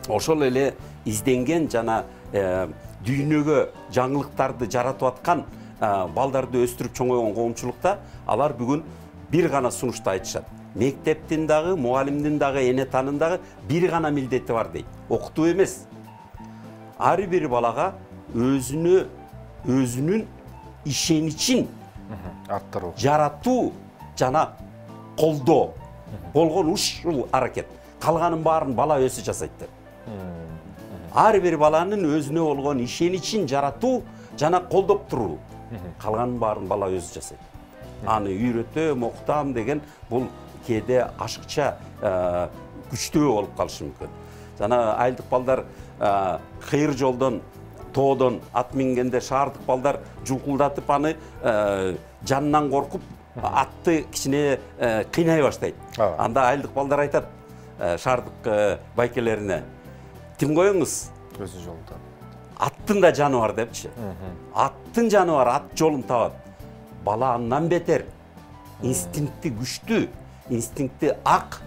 ошол эле изденген жана дүйнөгө жаңылыктарды жаратып аткан балдарды өстүрүп чоңойгон коомчулукта алар бүгүн бир гана сунушту айтышат. Мектептин дагы, мугалимдин дагы, энетанын дагы бир гана милдети бар дейт. Окутуу эмес. Ар бир балага өзүнүн ишеничин арттыруу, жаратуу жана колдоо болгон ушул аракет. Калганын баарын бала өзү жасайт деп. Ар бир баланын өзүнө болгон ишеничин жаратуу жана колдоп туруу. Калганын баарын бала өзү жасайт. Аны үйрөтөм, окутам деген бул кээде ашыкча күчтүү болуп калышы мүмкүн. Жана айылдык балдар кыйыр жолдон, тоодон ат мингенде шаардык балдар жулкулдатып аны жанынан коркуп атты кичине кыйнай баштайт. Анда айылдык балдар айтат шаардык байкелерине: "Тим коюңуз, өзү жолунда. Аттын да жаны бар" депчи. Аттын жаны бар, ат жолун табат. Бала андан бетер инстинкти күчтүү, инстинкти ак.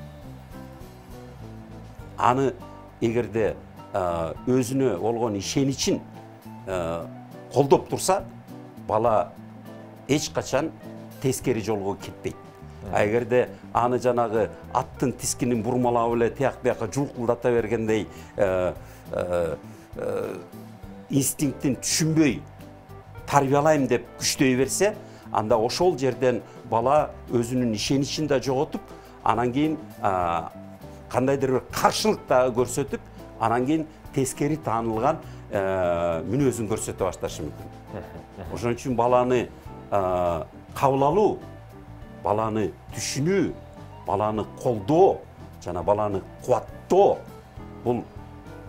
Аны эгерде өзүнө болгон ишеничин колдоп турса, бала эч качан тескери жолго кетпейт. Эгерде аны жанагы аттын тискинин бурмалап эле тияк бияка жулкулдата бергендей инстинктин түшүнбөй тарбиялайм деп күчдөй берсе, анда ошол жерден бала өзүнүн ишеничин да жоготуп, анан кийин кандайдыр бир каршылык да көрсөтүп, анан кийин тескери таанылган мүнөзүн көрсөтө башташы мүмкүн. Ошон үчүн баланы кабыл алуу, баланы түшүнүү, баланы колдоо жана баланы кубаттоо бул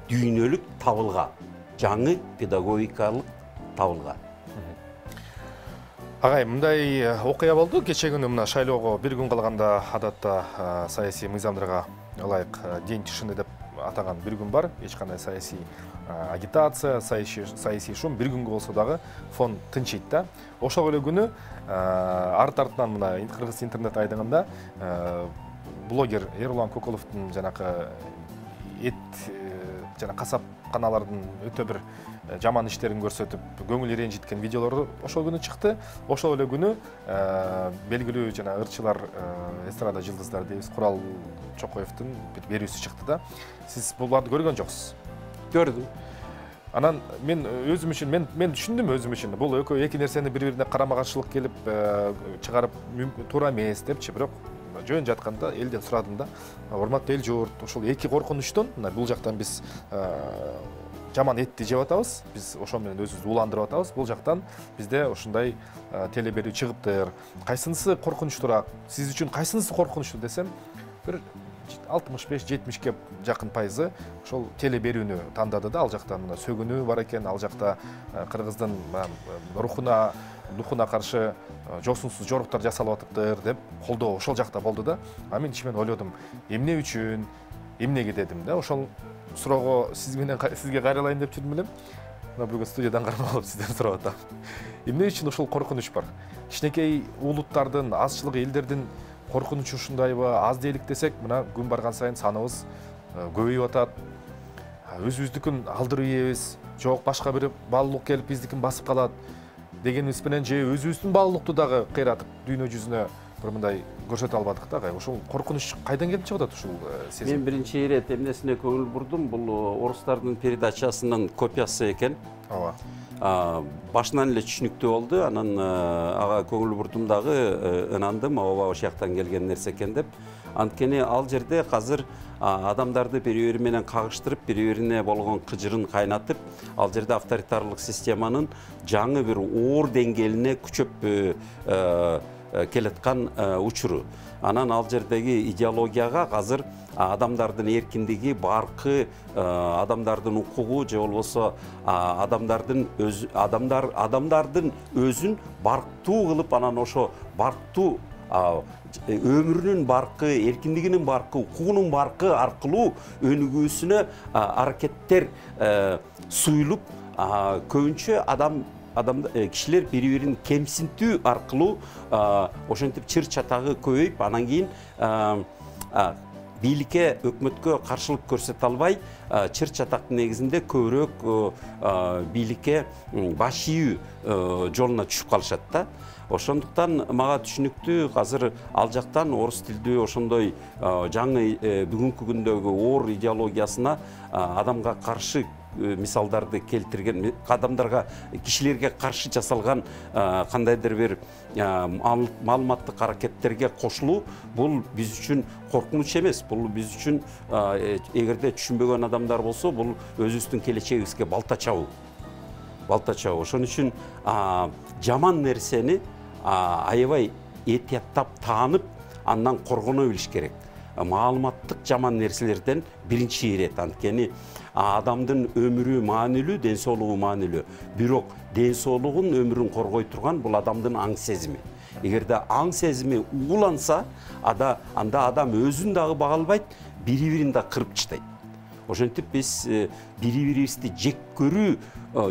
дүйнөлүк табылга, жаңы педагогикалык табылга. Агай, мындай окуя болду. Кече күнү мына шайлоого бир күн калганда адатта саясий мыйзамдарга ылайык день тишины деп атаган бир күн бар. Эч кандай саясий агитация, саясий шум бир күнгө болсо дагы фон тынчыйт да. Ошол эле күнү арт-артынан мына кыргыз интернет айдыңында блогер Эрулан Коколовдун жанакы эт жана касапканалардын өтө бир жаман иштерин көрсөтүп көңүл ренжиткен видеолорду ошол күнү чыкты. Ошол эле күнү белгилүү жана ырчылар, эстрада жылдыздар дейбиз, Курал Чокоевдун бир берүүсү чыкты да. Сиз буларды көргөн жоксуз? Көрдүм. Анан мен өзүм үчүн мен түшүндүм өзүм үчүн. Бул эки нерсени бири-бирине карама-каршылык келип чыгарып туура эмес депчи, бирок жөн жатканда элден сурадым да. Урматтуу эл журт, ушул эки коркунучтон, бул жактан биз жаман этти жеп атабыз, биз ошол менен өзүбүздү уландырып атабыз. Бул жактан бизде ушундай теле берүү чыгыптыр. Кайсынысы коркунучтураак? Сиз үчүн кайсынысы коркунучтуу десем, бир 65-70ке жакын пайызы ошол теле берүүнү тандады да. Ал жакта мына сөгүнүү бар экен, ал жакта кыргыздын рухуна каршы жосунсуз жоруктар жасалып атыптыр деп колдоо ошол жакта болду да. А мен ичимен ойлодум, эмне үчүн, эмнеге дедим да. Ошол суроого сизге кайрылайын деп жүрдүм элем. Мына бүгүн студиядан кармап алып сизден сурап атам. Эмне үчүн ушул коркунуч бар? Кичинекей улуттардын, азчылык элдердин коркунучу ушундайбы? Аз дейлик десек, мына күн барган сайын саныбыз көбөйүп атат. Өзүбүздүкүн алдырып ийебиз. Жок, башка бир баалуулук келип биздикин басып калат дегенибиз менен же өзүбүздүн баалуулукту дагы кыйратып дүйнө жүзүнө бир мындай көрсөтө албадык да. Ошол коркунуч кайдан келип чыгып атат ушул сезим? Мен биринчи ирет эмнесине көңүл бурдум, бул орустардын передачасынын копиясы экен. Ооба. Башынан эле түшүнүктүү болду, анан ага көңүл бурдум дагы, ынандым, ооба ошол жактан келген нерсе экен деп. Анткени ал жерде азыр адамдарды бири-бири менен кагыштырып, бири-бирине болгон кыжырын кайнатып, ал жерде авторитарлык системанын жаңы бир оор деңгээлине күчөп келаткан учуру. Анан ал жердеги идеологияга азыр адамдардын эркиндиги, баркы, адамдардын укугу же болбосо адамдардын өзүн барктуу кылып, анан ошо барктуу өмүрүнүн баркы, эркиндигинин баркы, укугунун баркы аркылуу өнүгүүсүнө аракеттер суюлуп, көбүнчө кишилер бири-бирин кемсинтүү аркылуу ошентип чыр чатагы көбөйүп, анан кийин бийликке, өкмөткө каршылык көрсөтө албай, чыр чатактын негизинде көбүрөөк бийликке баш ийүү жолуна түшүп калышат да. Ошондуктан мага түшүнүктүү азыр ал жактан орус тилдүү ошондой жаңы бүгүнкү күндөгү оор идеологиясына адамга каршы мисалдарды келтирген, адамдарга, кишилерге каршы жасалган кандайдыр бир маалыматтык аракеттерге кошулуу, бул биз үчүн коркунуч эмес. Бул биз үчүн, эгерде түшүнбөгөн адамдар болсо, бул өзүбүздүн келечегибизге балта чабуу. Ошон үчүн жаман нерсени аябай этияттап таанып, андан коргоно билиш керек. Маалыматтык жаман нерселерден биринчи ирет. Анткени адамдын өмүрү маанилүү, ден соолугу маанилүү. Бирок ден соолугун, өмүрүн коргой турган бул адамдын аң сезими. Эгерде аң сезими ууланса, анда адам өзүн дагы бага албайт, бири-бирин да кырып таштайт. Ошентип биз бири-бирибизди жек көрүү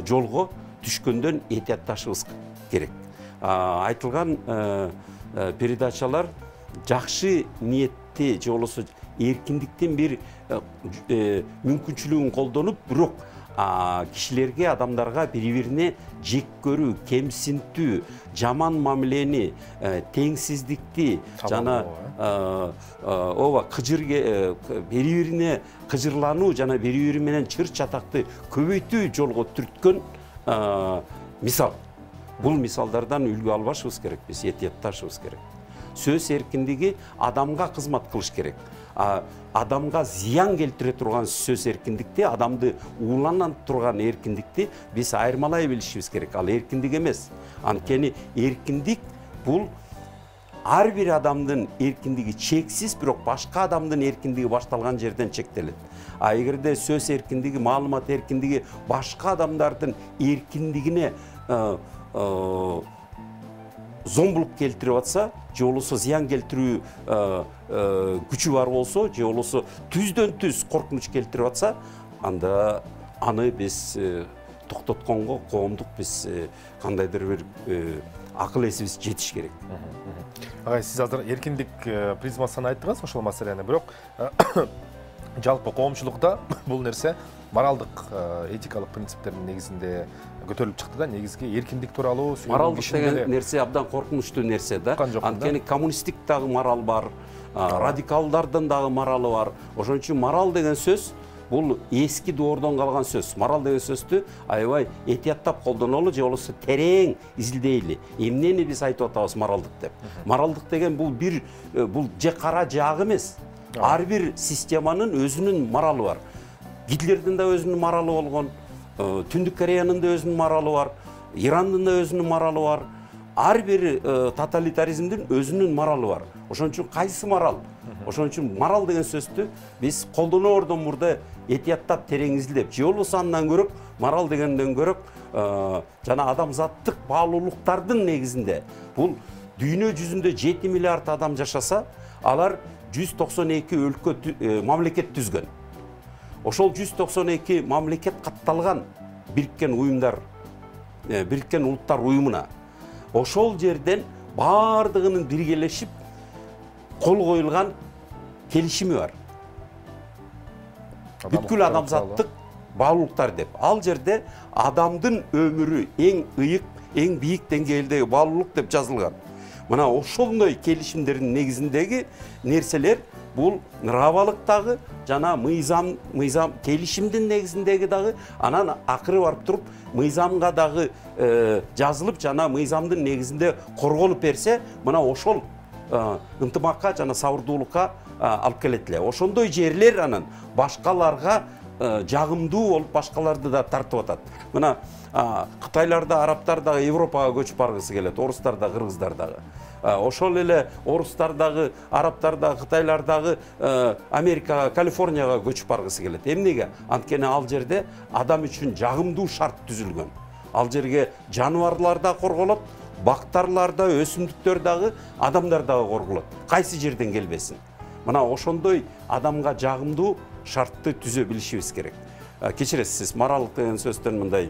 жолго түшкөндөн этиятташыбыз керек. Айтылган передачалар жакшы ниетти же болбосо эркиндиктин бир мүмкүнчүлүгүн колдонуп, бирок кишилерге, адамдарга бири-бирине жек көрүү, кемсинтүү, жаман мамилени, теңсиздикти жана бири-бирине кыжырлануу жана бири-бири менен чыр чатакты көбөйтүү жолго түрткөн мисал. Бул мисалдардан үлгү албашыбыз керек, биз этиятташыбыз керек. Сөз эркиндиги адамга кызмат кылыш керек. Адамга зыян келтире турган сөз эркиндикти, адамды уулана турган эркиндикти биз айырмалай билишибиз керек. Ал эркиндик эмес. Анткени эркиндик бул ар бир адамдын эркиндиги чексиз, бирок башка адамдын эркиндиги башталган жерден чектелет. Эгерде сөз эркиндиги, маалымат эркиндиги башка адамдардын эркиндигине зомбулук келтирип атса, же болбосо зыян келтирүү күчү бар болсо, же болбосо түздөн түз коркунуч келтирип атса, анда аны биз токтотконго коомдук биз кандайдыр бир акыл эсибиз жетиш керек. Агай, сиз азыр эркиндик призмасынан айттыңыз ошол маселени, бирок жалпы коомчулукта бул нерсе моралдык, этикалык принциптердин негизинде көтөрүлүп чыкты да, негизги эркиндик тууралуу моралдык деген нерсе абдан коркунучтуу нерсе да. Анткени коммунисттик дагы морал бар, радикалдардын дагы моралы бар. Ошон үчүн морал деген сөз бул эски доордон калган сөз. Морал деген сөздү аябай этияттап колдонолу, же болбосо терең изилдейли. Эмнени биз айтып атабыз моралдык деп? Моралдык деген бул же кара же ак эмес. Ар бир системанын өзүнүн моралы бар. Гитлердин да өзүнүн моралы болгон, Түндүк Кореянын да өзүнүн моралы бар, Ирандын да өзүнүн моралы бар. Ар бир тоталитаризмдин өзүнүн моралы бар. Ошон үчүн кайсы морал? Ошон үчүн морал деген сөздү биз колдоноордон мурда этияттап терең изилдеп, же болбосо андан көрөк, морал дегенден көрөк жана адамзаттык баалуулуктардын негизинде бул дүйнө жүзүндө 7 миллиард адам жашаса, алар 192 өлкө мамлекет түзгөн. Ошол 192 мамлекет катталган Бириккен уюмдар, Бириккен улуттар уюмуна. Ошол жерден бардыгынын биргелешип кол коюлган келишими бар. Бүткүл адамзаттык баалуулуктар деп. Ал жерде адамдын өмүрү эң ыйык, эң бийик деңгээлдеги баалуулук деп жазылган. Мына ошондой келишимдердин негизиндеги нерселер бул нравалык дагы жана мыйзам келишимдин негизиндеги дагы, анан акыры барып туруп мыйзамга дагы жазылып жана мыйзамдын негизинде корголуп берсе, мына ошол ынтымакка жана сабырдуулукка алып келет эле. Ошондой жерлер анан башкаларга жагымдуу болуп башкаларды да тартып атат. Мына Кытайлар да, арабтар да Европага көчүп баргысы келет, орустар да, кыргыздар дагы. Ошол эле орустар дагы, арабтар да, Кытайлар дагы Америкага, Калифорнияга көчүп баргысы келет. Эмнеге? Анткени ал жерде адам үчүн жагымдуу шарт түзүлгөн. Ал жерге жаныбарлар да корголот, бактарлар да, өсүмдүктөр дагы, адамдар дагы корголот. Кайсы жерден келбесин. Мына ошондой адамга жагымдуу шартты түзө билишибиз керек. Кечиресиз, моралдык деген сөздөн мындай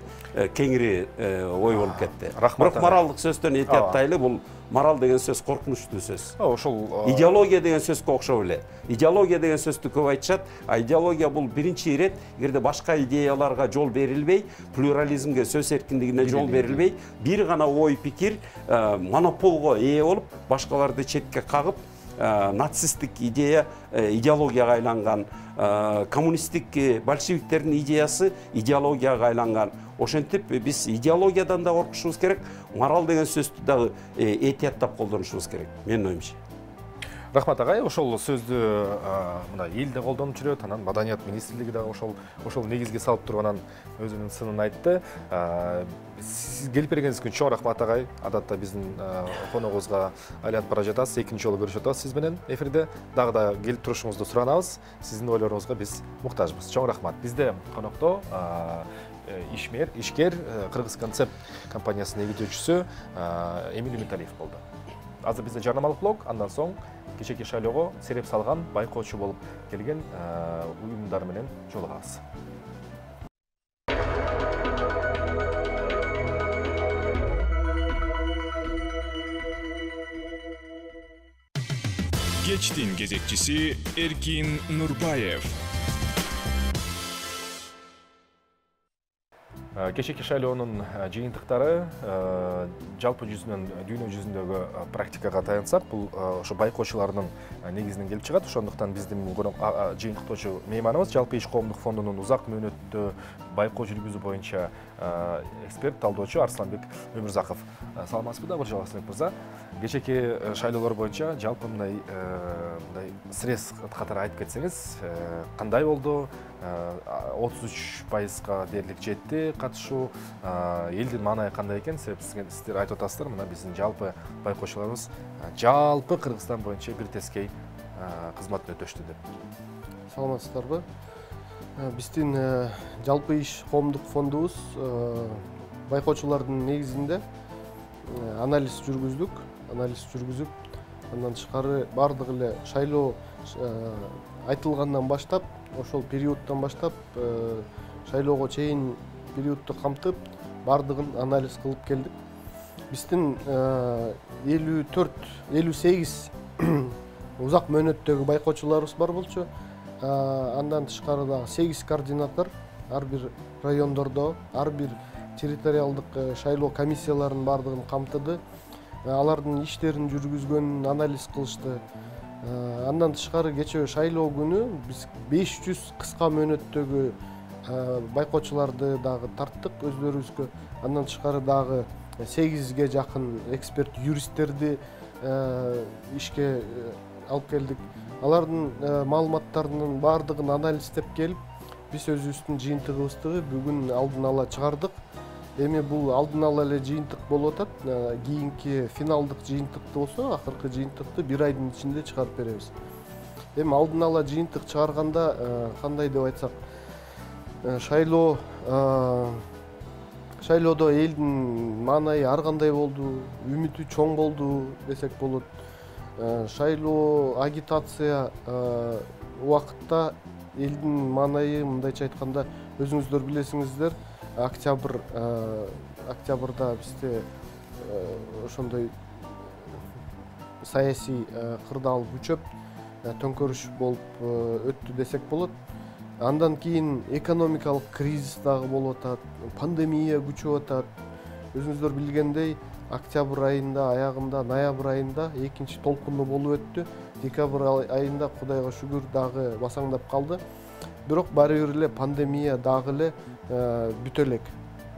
кеңири ой болуп кетти. Бирок моралдык сөздөн этияттайлы, бул морал деген сөз коркунучтуу сөз. Ошол идеология деген сөзгө окшоп эле. Идеология деген сөздү көп айтышат. Идеология бул биринчи ирет, эгерде башка идеяларга жол берилбей, плюрализмге, сөз эркиндигине жол берилбей, бир гана ой пикир монополго ээ болуп, башкаларды четке кагып, нацисттик идеологияга айланган, коммунисттик большевиктердин идеясы идеологияга айланган. Ошентип биз идеологиядан да коркушубуз керек, морал деген сөздү дагы этияттап колдонушубуз керек, менин оюмча. Рахмат агай, ошол сөздү мына элде колдонуп жүрөт, анан Маданият министрлиги дагы ошол негизге салып туруп анан өзүнүн сынын айтты. Сиз келип бергениңиз үчүн чоң рахмат агай. Адатта биздин коногубузга айланып бара жатасыз, экинчи жолу көрүшүп атабыз сиз менен эфирде. Дагы да келип турушуңузду суранабыз. Сиздин ойлоруңузга биз муктажбыз. Чоң рахмат. Бизде конокто ишкер Кыргыз концепт компаниясынын негизчиси Эмиль Металиев болду. Азыр бизде жарнамалык блок, андан соң кечээки шайлоого сереп салган байкоочу болуп келген уюмдар менен жолугабыз. Кечтин кезекчиси Эркин Нурбаев. Кечээки шайлоонун жыйынтыктары жалпы жүзүнөн дүйнө жүзүндөгү практикага таянсак, бул ошо байкоочулардын негизинен келип чыгат. Ошондуктан биздин жыйынтыктоочу мейманыбыз Жалпы иш коомдук фондунун узак мөөнөттүү байкоо жүргүзүү боюнча эксперт, талдоочу Арсланбек Өмүрзаков. Саламатсызбы да, Буржабасбек мырза? Кечээки шайлоолор боюнча жалпы мындай срез катары айтып кетсеңиз, кандай болду? 33%га дээрлик жетти катышуу. Элдин маанайы кандай экен? Сиздер айтып атасыздар, мына биздин жалпы байкоочуларыбыз жалпы Кыргызстан боюнча бир тескей кызматын өтөштү деп. Саламатсыздарбы? Биздин жалпы иш коомдук фондубуз байкоочулардын негизинде анализ жүргүздүк. Андан тышкары бардык эле шайлоо айтылгандан баштап, ошол периодтон баштап шайлоого чейин периодду камтып, бардыгын анализ кылып келдик. Биздин 54-58 узак мөөнөттөгү байкоочуларыбыз бар болчу. Андан тышкары дагы 8 координатор ар бир райондордо, ар бир территориалдык шайлоо комиссияларынын бардыгын камтыды. Алардын иштерин жүргүзгөн, анализ кылышты. Андан тышкары кечээ шайлоо күнү биз 500 кыска мөөнөттөгү байкоочуларды дагы тарттык өздөрүбүзгө. Андан тышкары дагы 8ге жакын эксперт юристтерди ишке алып келдик. Алардын маалыматтарынын бардыгын анализдеп келип, биз өзүбүздүн жыйынтыгыбызды бүгүн алдын ала чыгардык. Эми бул алдын ала эле жыйынтык болуп атат. Кийинки финалдык жыйынтыкты болсо, акыркы жыйынтыкты бир айдын ичинде чыгарып беребиз. Эми алдын ала жыйынтык чыгарганда кандай деп айтсак, шайлоодо элдин маанайы ар кандай болду, үмүтү чоң болду десек болот. Шайлоо агитация убакытта элдин маанайы, мындайча айтканда, өзүңүздөр билесиңиздер, октябрда бизде ошондой саясий кырдаал күчөп, төңкөрүш болуп өттү десек болот. Андан кийин экономикалык кризис дагы болуп атат, пандемия күчөп атат. Өзүңүздөр билгендей, октябрь айында, аягында, ноябрь айында экинчи толкуну болуп өттү. Декабрь айында кудайга шүгүр дагы басаңдап калды. Бирок баары бир эле пандемия дагы эле бүтө элек.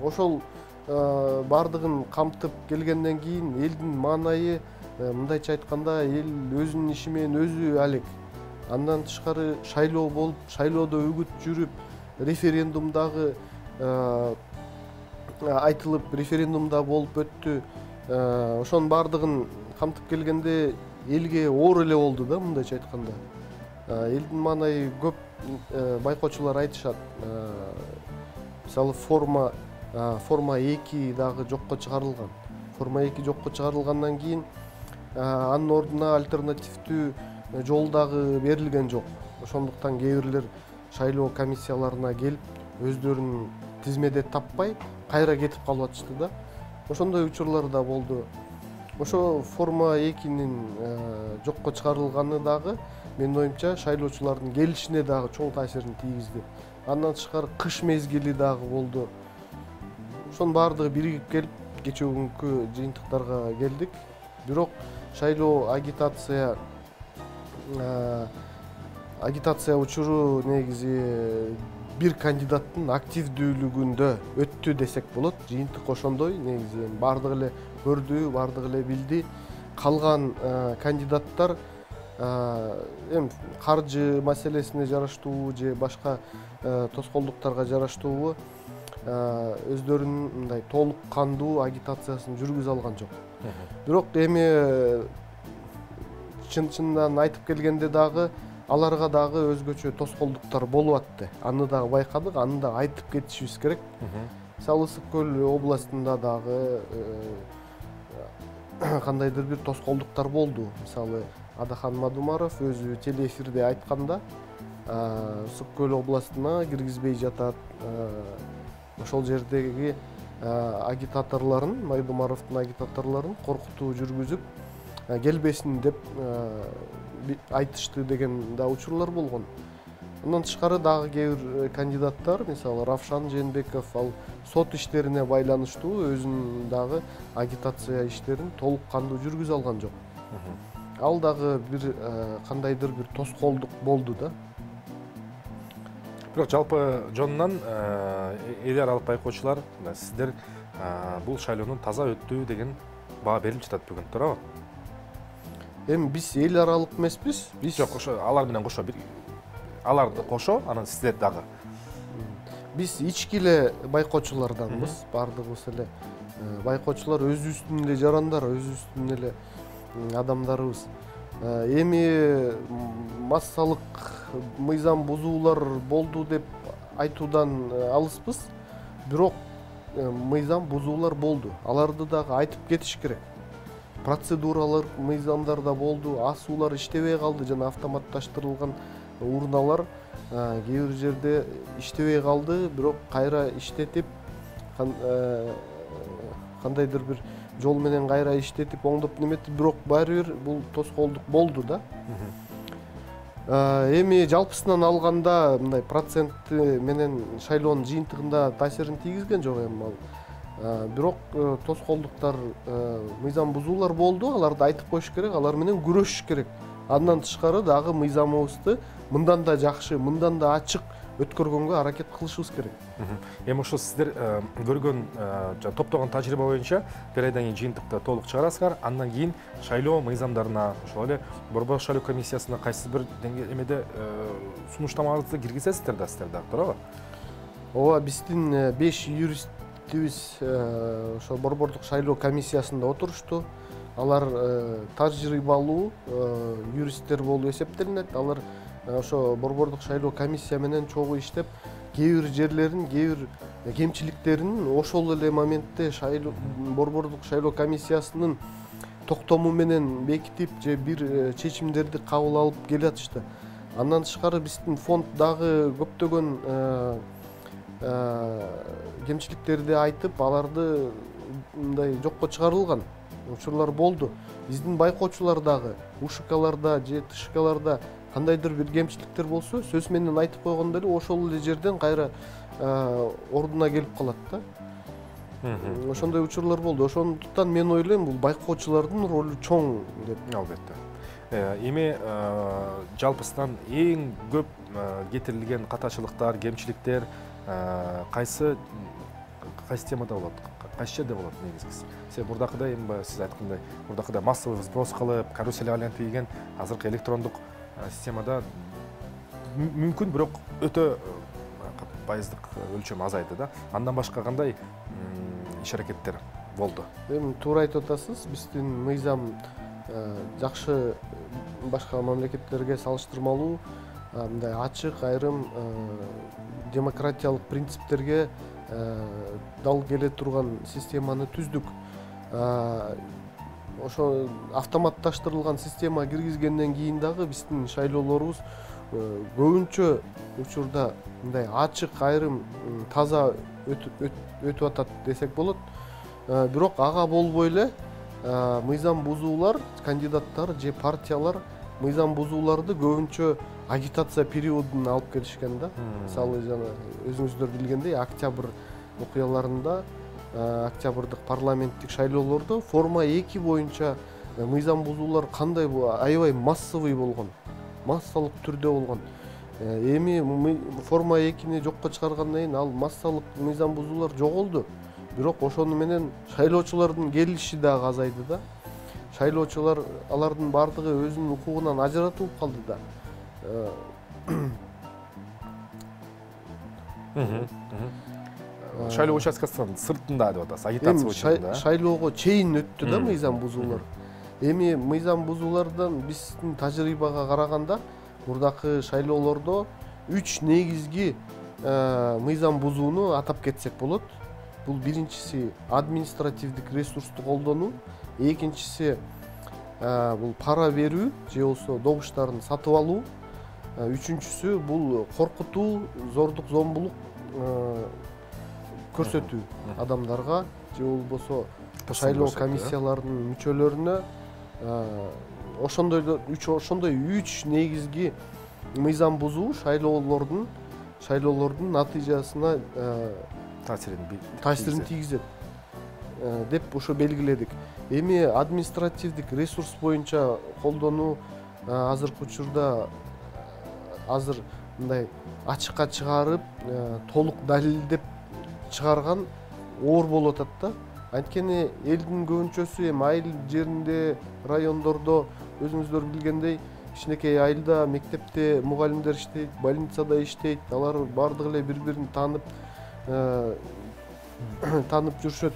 Ошол бардыгын камтып келгенден кийин элдин маанайы, мындайча айтканда, эл өзүнүн иши менен өзү алек. Андан тышкары шайлоо болуп, шайлоодо үгүт жүрүп, референдумдагы айтылып, референдумда болуп өттү. Ошонун баардыгын камтып келгенде элге оор эле болду да, мындайча айтканда. Элдин маанайы көп байкоочулар айтышат. Мисалы форма 2 дагы жокко чыгарылган. Форма 2 жокко чыгарылгандан кийин анын ордуна альтернативдүү жол дагы берилген жок. Ошондуктан кээ бирлер шайлоо комиссияларына келип, өздөрүн тизмеде таппай, кайра кетип калып атышты да. Ошондой учурлар да болду. Ошо форма 2-нин жокко чыгарылганы дагы менин оюмча шайлоочулардын келишине дагы чоң таасирин тийгизди. Андан тышкары кыш мезгили дагы болду. Ошонун баардыгы биригип келип, кечээ күнкү жыйынтыктарга келдик. Бирок шайлоо агитация учуру негизи бир кандидаттын активдүүлүгүндө өттү десек болот. Жыйынтык ошондой, негизи баардыгы эле көрдү, баардыгы эле билди. Калган кандидаттар эми каржы маселесине жараштуу же башка тоскоолдуктарга жараштуу өздөрүнүн мындай толук кандуу агитациясын жүргүзө алган жок. Бирок эми чын-чындан айтып келгенде дагы аларга дагы өзгөчө тоскоолдуктар болуп атты. Аны дагы байкадык, аны да айтып кетишибиз керек. Мисалы Ысык көл областында дагы кандайдыр бир тоскоолдуктар болду. Мисалы Адахан Мадумаров өзү телеэфирде айтканда, Ысык көл областына киргизбей жатат. Ошол жердеги агитаторлорун, Мадумаровдун агитаторлорун коркутуу жүргүзүп, келбесин деп айтышты деген да учурлар болгон. Андан тышкары дагы кээ бир кандидаттар, мисалы Равшан Жээнбеков, ал сот иштерине байланыштуу өзүнүн дагы агитация иштерин толук кандуу жүргүзө алган жок. Ал дагы бир кандайдыр бир тоскоолдук болду да. Бирок жалпы жонунан эл аралык байкоочулар сиздер бул шайлоонун таза өттү деген баа берилип жатат бүгүн, туурабы? Эми биз эл аралык эмеспиз. Биз жок, ошо алар менен кошо бир аларды кошо, анан сиздер дагы. Биз ички эле байкоочуларданбыз, баардыгыбыз эле байкоочулар өзүбүздүн эле жарандар, өзүбүздүн эле адамдарыбыз. Эми массалык мыйзам бузуулар болду деп айтуудан алыспыз. Бирок мыйзам бузуулар болду. Аларды дагы айтып кетиш керек. Процедуралар, мыйзамдар да болду, асуулар иштебей калды жана автоматташтырылган урналар кээ бир жерде иштебей калды, бирок кайра иштетип кандайдыр бир жол менен кайра иштетип, оңдоп неметип, бирок баары бир бул тоскоолдук болду да. Эми жалпысынан алганда мындай проценти менен шайлоонун жыйынтыгында таасирин тийгизген жок эми ал. Бирок тоскоолдуктар, мыйзам бузуулар болду, аларды айтып коюш керек, алар менен күрөшүш керек. Андан тышкары дагы мыйзамыбызды мындан да жакшы, мындан да ачык өткөргөнгө аракет кылышыбыз керек. Эми ошо сиздер көргөн, топтогон тажрыйба боюнча бир айдан кийин жыйынтыкты толук чыгарасыздар. Андан кийин шайлоо мыйзамдарына, ошол эле борбор шайлоо комиссиясына кайсы бир эмеде сунуштамаңызды киргизесиздер да, сиздер дагы, туурабы? Ооба, биздин 5 юристибиз ошо борбордук шайлоо комиссиясында отурушту. Алар тажрыйбалуу юристтер болуп эсептелинет. Алар ошо борбордук шайлоо комиссия менен чогуу иштеп, кээ бир жерлерин, кээ бир кемчиликтерин ошол эле моментте борбордук шайлоо комиссиясынын токтому менен бекитип же бир чечимдерди кабыл алып келатышты. Андан тышкары биздин фонд дагы көптөгөн кемчиликтерди айтып, аларды мындай жокко чыгарылган учурлар болду. Биздин байкоочулар дагы УШКларда же ТШКларда кандайдыр бир кемчиликтер болсо, сөз менен айтып койгондо эле ошол эле жерден кайра ордуна келип калат да. Ошондой учурлар болду. Ошондуктан мен ойлойм, бул байкоочулардын ролу чоң деп. Албетте. Эми жалпысынан эң көп кетирилген катачылыктар, кемчиликтер кайсы темада болот? Кайсы жерде болот негизгиси? Себеби мурдакыдай, эми сиз айткандай, мурдакыдай массовый сброс кылып, карусель айланып ийген азыркы электрондук системада мүмкүн, бирок өтө пайыздык өлчөм азайды да. Андан башка кандай иш аракеттер болду? Эми туура айтып атасыз. Биздин мыйзам жакшы башка мамлекеттерге салыштырмалуу мындай ачык, айрым демократиялык принциптерге дал келе турган системаны түздүк. Ошо автоматташтырылган система киргизгенден кийин дагы биздин шайлоолорубуз көбүнчө учурда мындай ачык, айрым, таза өтүп атат десек болот. Бирок ага болбой эле мыйзам бузуулар, кандидаттар же партиялар мыйзам бузууларды көбүнчө агитация периодуна алып келишкен да. Мисалы жана өзүңүздөр билгендей, октябрь окуяларында, октябрдык парламенттик шайлоолордо форма 2 боюнча мыйзам бузуулар кандай аябай массовый болгон, массалык түрдө болгон. Эми форма 2-ни жокко чыгаргандан кийин ал массалык мыйзам бузуулар жоголду. Бирок ошону менен шайлоочулардын келиши дагы азайды да. Шайлоочулар алардын бардыгы өзүнүн укугунан ажыратылып калды да. Шайлоо участкасынын сыртында деп атасыз, агитация учурунда. Шайлоого чейин өттү да мыйзам бузуулар. Эми мыйзам бузуулардан биздин тажрыйбага караганда мурдакы шайлоолордо 3 негизги мыйзам бузууну атап кетсек болот. Бул биринчиси административдик ресурсту колдонуу, экинчиси бул пара берүү же болбосо добуштарын сатып алуу, үчүнчүсү бул коркутуу, зордук, зомбулук көрсөтүү адамдарга же болбосо шайлоо комиссияларынын мүчөлөрүнө. Ошондой 3 негизги мыйзам бузуу шайлоолордун натыйжасына таасирин тийгизет деп ошо белгиледик. Эми административдик ресурс боюнча колдонуу азыркы учурда мындай ачыкка чыгарып, толук далилдеп чыгарган оор болуп атат да. Анткени элдин көбүнчөсү эми айыл жеринде, райондордо өзүңүздөр билгендей кичинекей айылда мектепте мугалимдер иштейт, больницада иштейт. Алар бардыгы эле бири-бирин таанып жүрүшөт.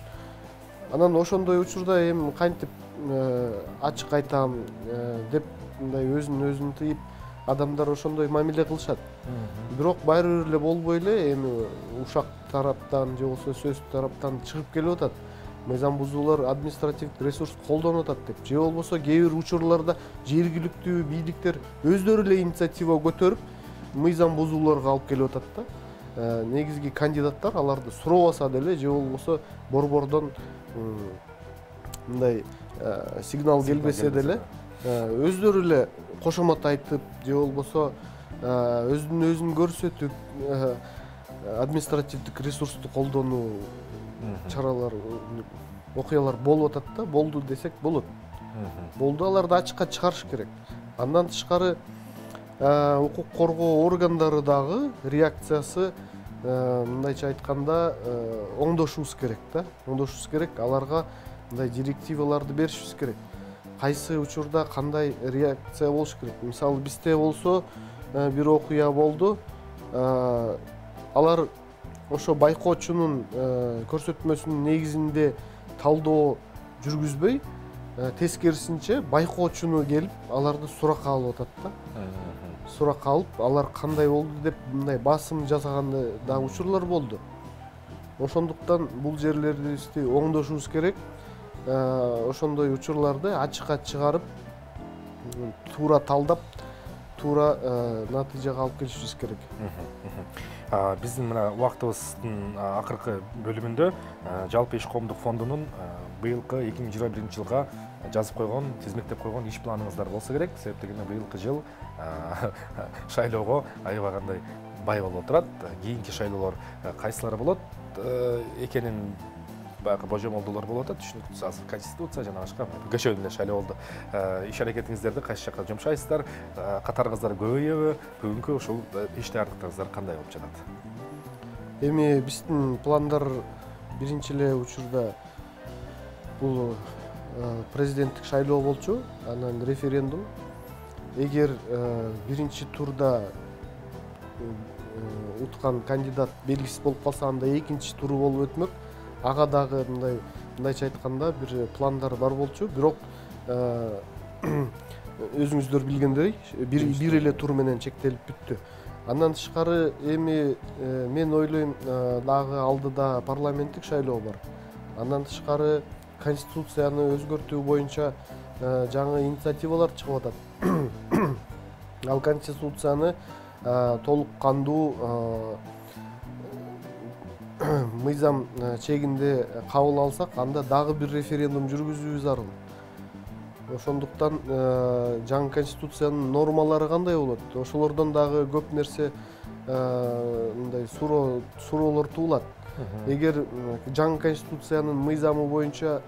Анан ошондой учурда эми кантип ачык айтам деп мындай өзүн тыйып адамдар ошондой мамиле кылышат. Бирок баары бир эле болбой эле эми ушак тараптан же болбосо сөз тараптан чыгып келип атат. Мыйзам бузуулар административдик ресурс колдонуп атат деп. Же болбосо кээ бир учурларда жергиликтүү бийликтер өздөрү эле инициатива көтөрүп мыйзам бузууларга алып келип атат да. Негизги кандидаттар аларды суробаса деле же болбосо борбордон мындай сигнал келбесе деле өздөрү эле кошомот айтып же болбосо өзүн көрсөтүп административдик ресурсту колдонуу чаралар, окуялар болуп атат да. Болду десек болот. Болду, аларды ачыкка чыгарыш керек. Андан тышкары укук коргоо органдары дагы реакциясы мындайча айтканда оңдошубуз керек да. Оңдошубуз керек, аларга мындай директиваларды беришибиз керек. Кайсы учурда кандай реакция болуш керек. Мисалы бизде болсо бир окуя болду. Алар ошо байкоочунун көрсөтмөсүнүн негизинде талдоо жүргүзбөй, тескерисинче байкоочуну келип аларды суракка алып атат да. Суракка алып, алар кандай болду деп мындай басым жасаганда да учурлар болду. Ошондуктан бул жерлерибизди оңдошубуз керек. Ошондой учурларды ачыкка чыгарып, туура талдап, туура натыйжага алып келишибиз керек. Биздин мына убактыбыздын акыркы бөлүмүндө Жалпы иш коомдук фондунун быйылкы 2021 жылга жазып койгон, тизмектеп койгон иш планыңыздар болсо керек. Себеп дегенде быйылкы жыл шайлоого аябай кандай бай болуп отурат. Кийинки шайлоолор кайсылары болот экенин баягы божомолдуулар болуп атат. Түшүнүктүү, азыр конституция жана башка көчөдөн эле шайлоо болду. Иш аракетиңиздерди кайсы жака жумшайсыздар? Катарыңыздар көбөйөбү? Бүгүнкү ушул иш даярдыктарыңыздар кандай болуп жатат? Эми биздин пландар биринчи эле учурда бул президенттик шайлоо болчу, анан референдум. Эгер биринчи турда уткан кандидат белгисиз болуп калса, анда экинчи туру болуп өтмөк. Ага дагы мындайча айтканда бир пландар бар болчу, бирок өзүңүздөр билгендей бир эле тур менен чектелип бүттү. Андан тышкары эми мен ойлойм, дагы алдыда парламенттик шайлоо бар. Андан тышкары конституцияны өзгөртүү боюнча жаңы инициативалар чыгып атат. Ал конституцияны толук кандуу мыйзам чегинде кабыл алсак, анда дагы бир референдум жүргүзүүбүз зарыл. Ошондуктан жаңы конституциянын нормалары кандай болот? Ошолордон дагы көп нерсе мындай суроолор туулат. Эгер жаңы конституциянын мыйзамы боюнча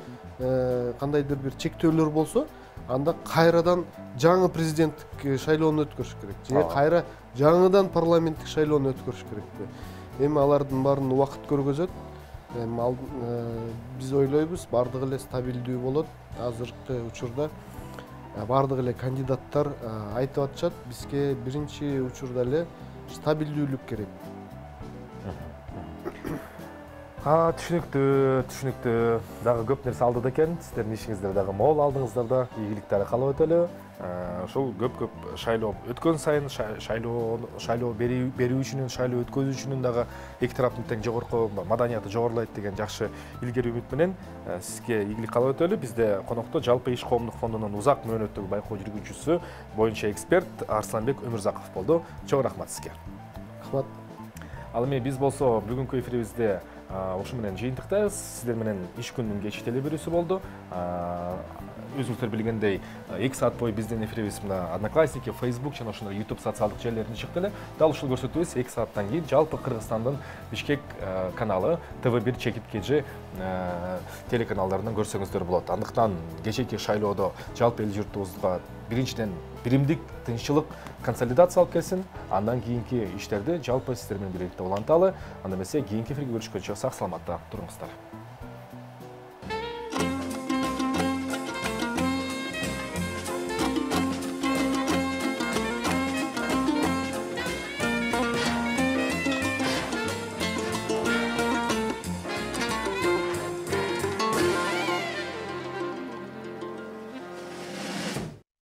кандайдыр бир чектөөлөр болсо, анда кайрадан жаңы президенттик шайлоону өткөрүш керек. Же кайра жаңыдан парламенттик шайлоону өткөрүш керек. Эми алардын баарын убакыт көргөзөт. Биз ойлойбуз, бардыгы эле стабилдүү болот. Азыркы учурда бардык эле кандидаттар айтып атышат, бизге биринчи учурда эле стабилдүүлүк керек. Түшүнүктүү. Дагы көп нерсе алдыда экен. Сиздердин ишиңиздер дагы мол алдыңыздар да. Ийгиликтер каалап өтөлү. Ошол көп шайлоо өткөн сайын шайлоо берүүчүнүн, шайлоо өткөзүүчүнүн дагы эки тараптын тең жогорку маданияты жогорулайт деген жакшы илгери үмүт менен сизге ийгилик каалап өтөлү. Бизде конокто Жалпы иш коомдук фондунун узак мөөнөттөгү байкоо жүргүнчүсү боюнча эксперт Арсланбек Өмүрзаков болду. Чоң рахмат сизге. Рахмат. Ал эми биз болсо бүгүнкү эфирибизде ошо менен жыйынтыктайбыз. Сиздер менен иш күнүнүн кечки телеберүүсү болду. Өзүңүздөр билгендей 2 саат бою биздин эфирибиз мына Одноклассники, Facebook жана ошондой YouTube социалдык желилеринде чыкты эле. Дал ушул көрсөтүүбүз 2 сааттан кийин жалпы Кыргызстандын Бишкек каналы, TV1 Чекит KG телеканалдарынан көрсөңүздөр болот. Андыктан кечээки шайлоодо жалпы эл журтубузга биринчиден биримдик, тынччылык, консолидация алып келсин. Андан кийинки иштерди жалпы сиздер менен биргеликте уланталы. Анда эмесе кийинки эфирге көрүшкөнчө сак саламатта туруңуздар.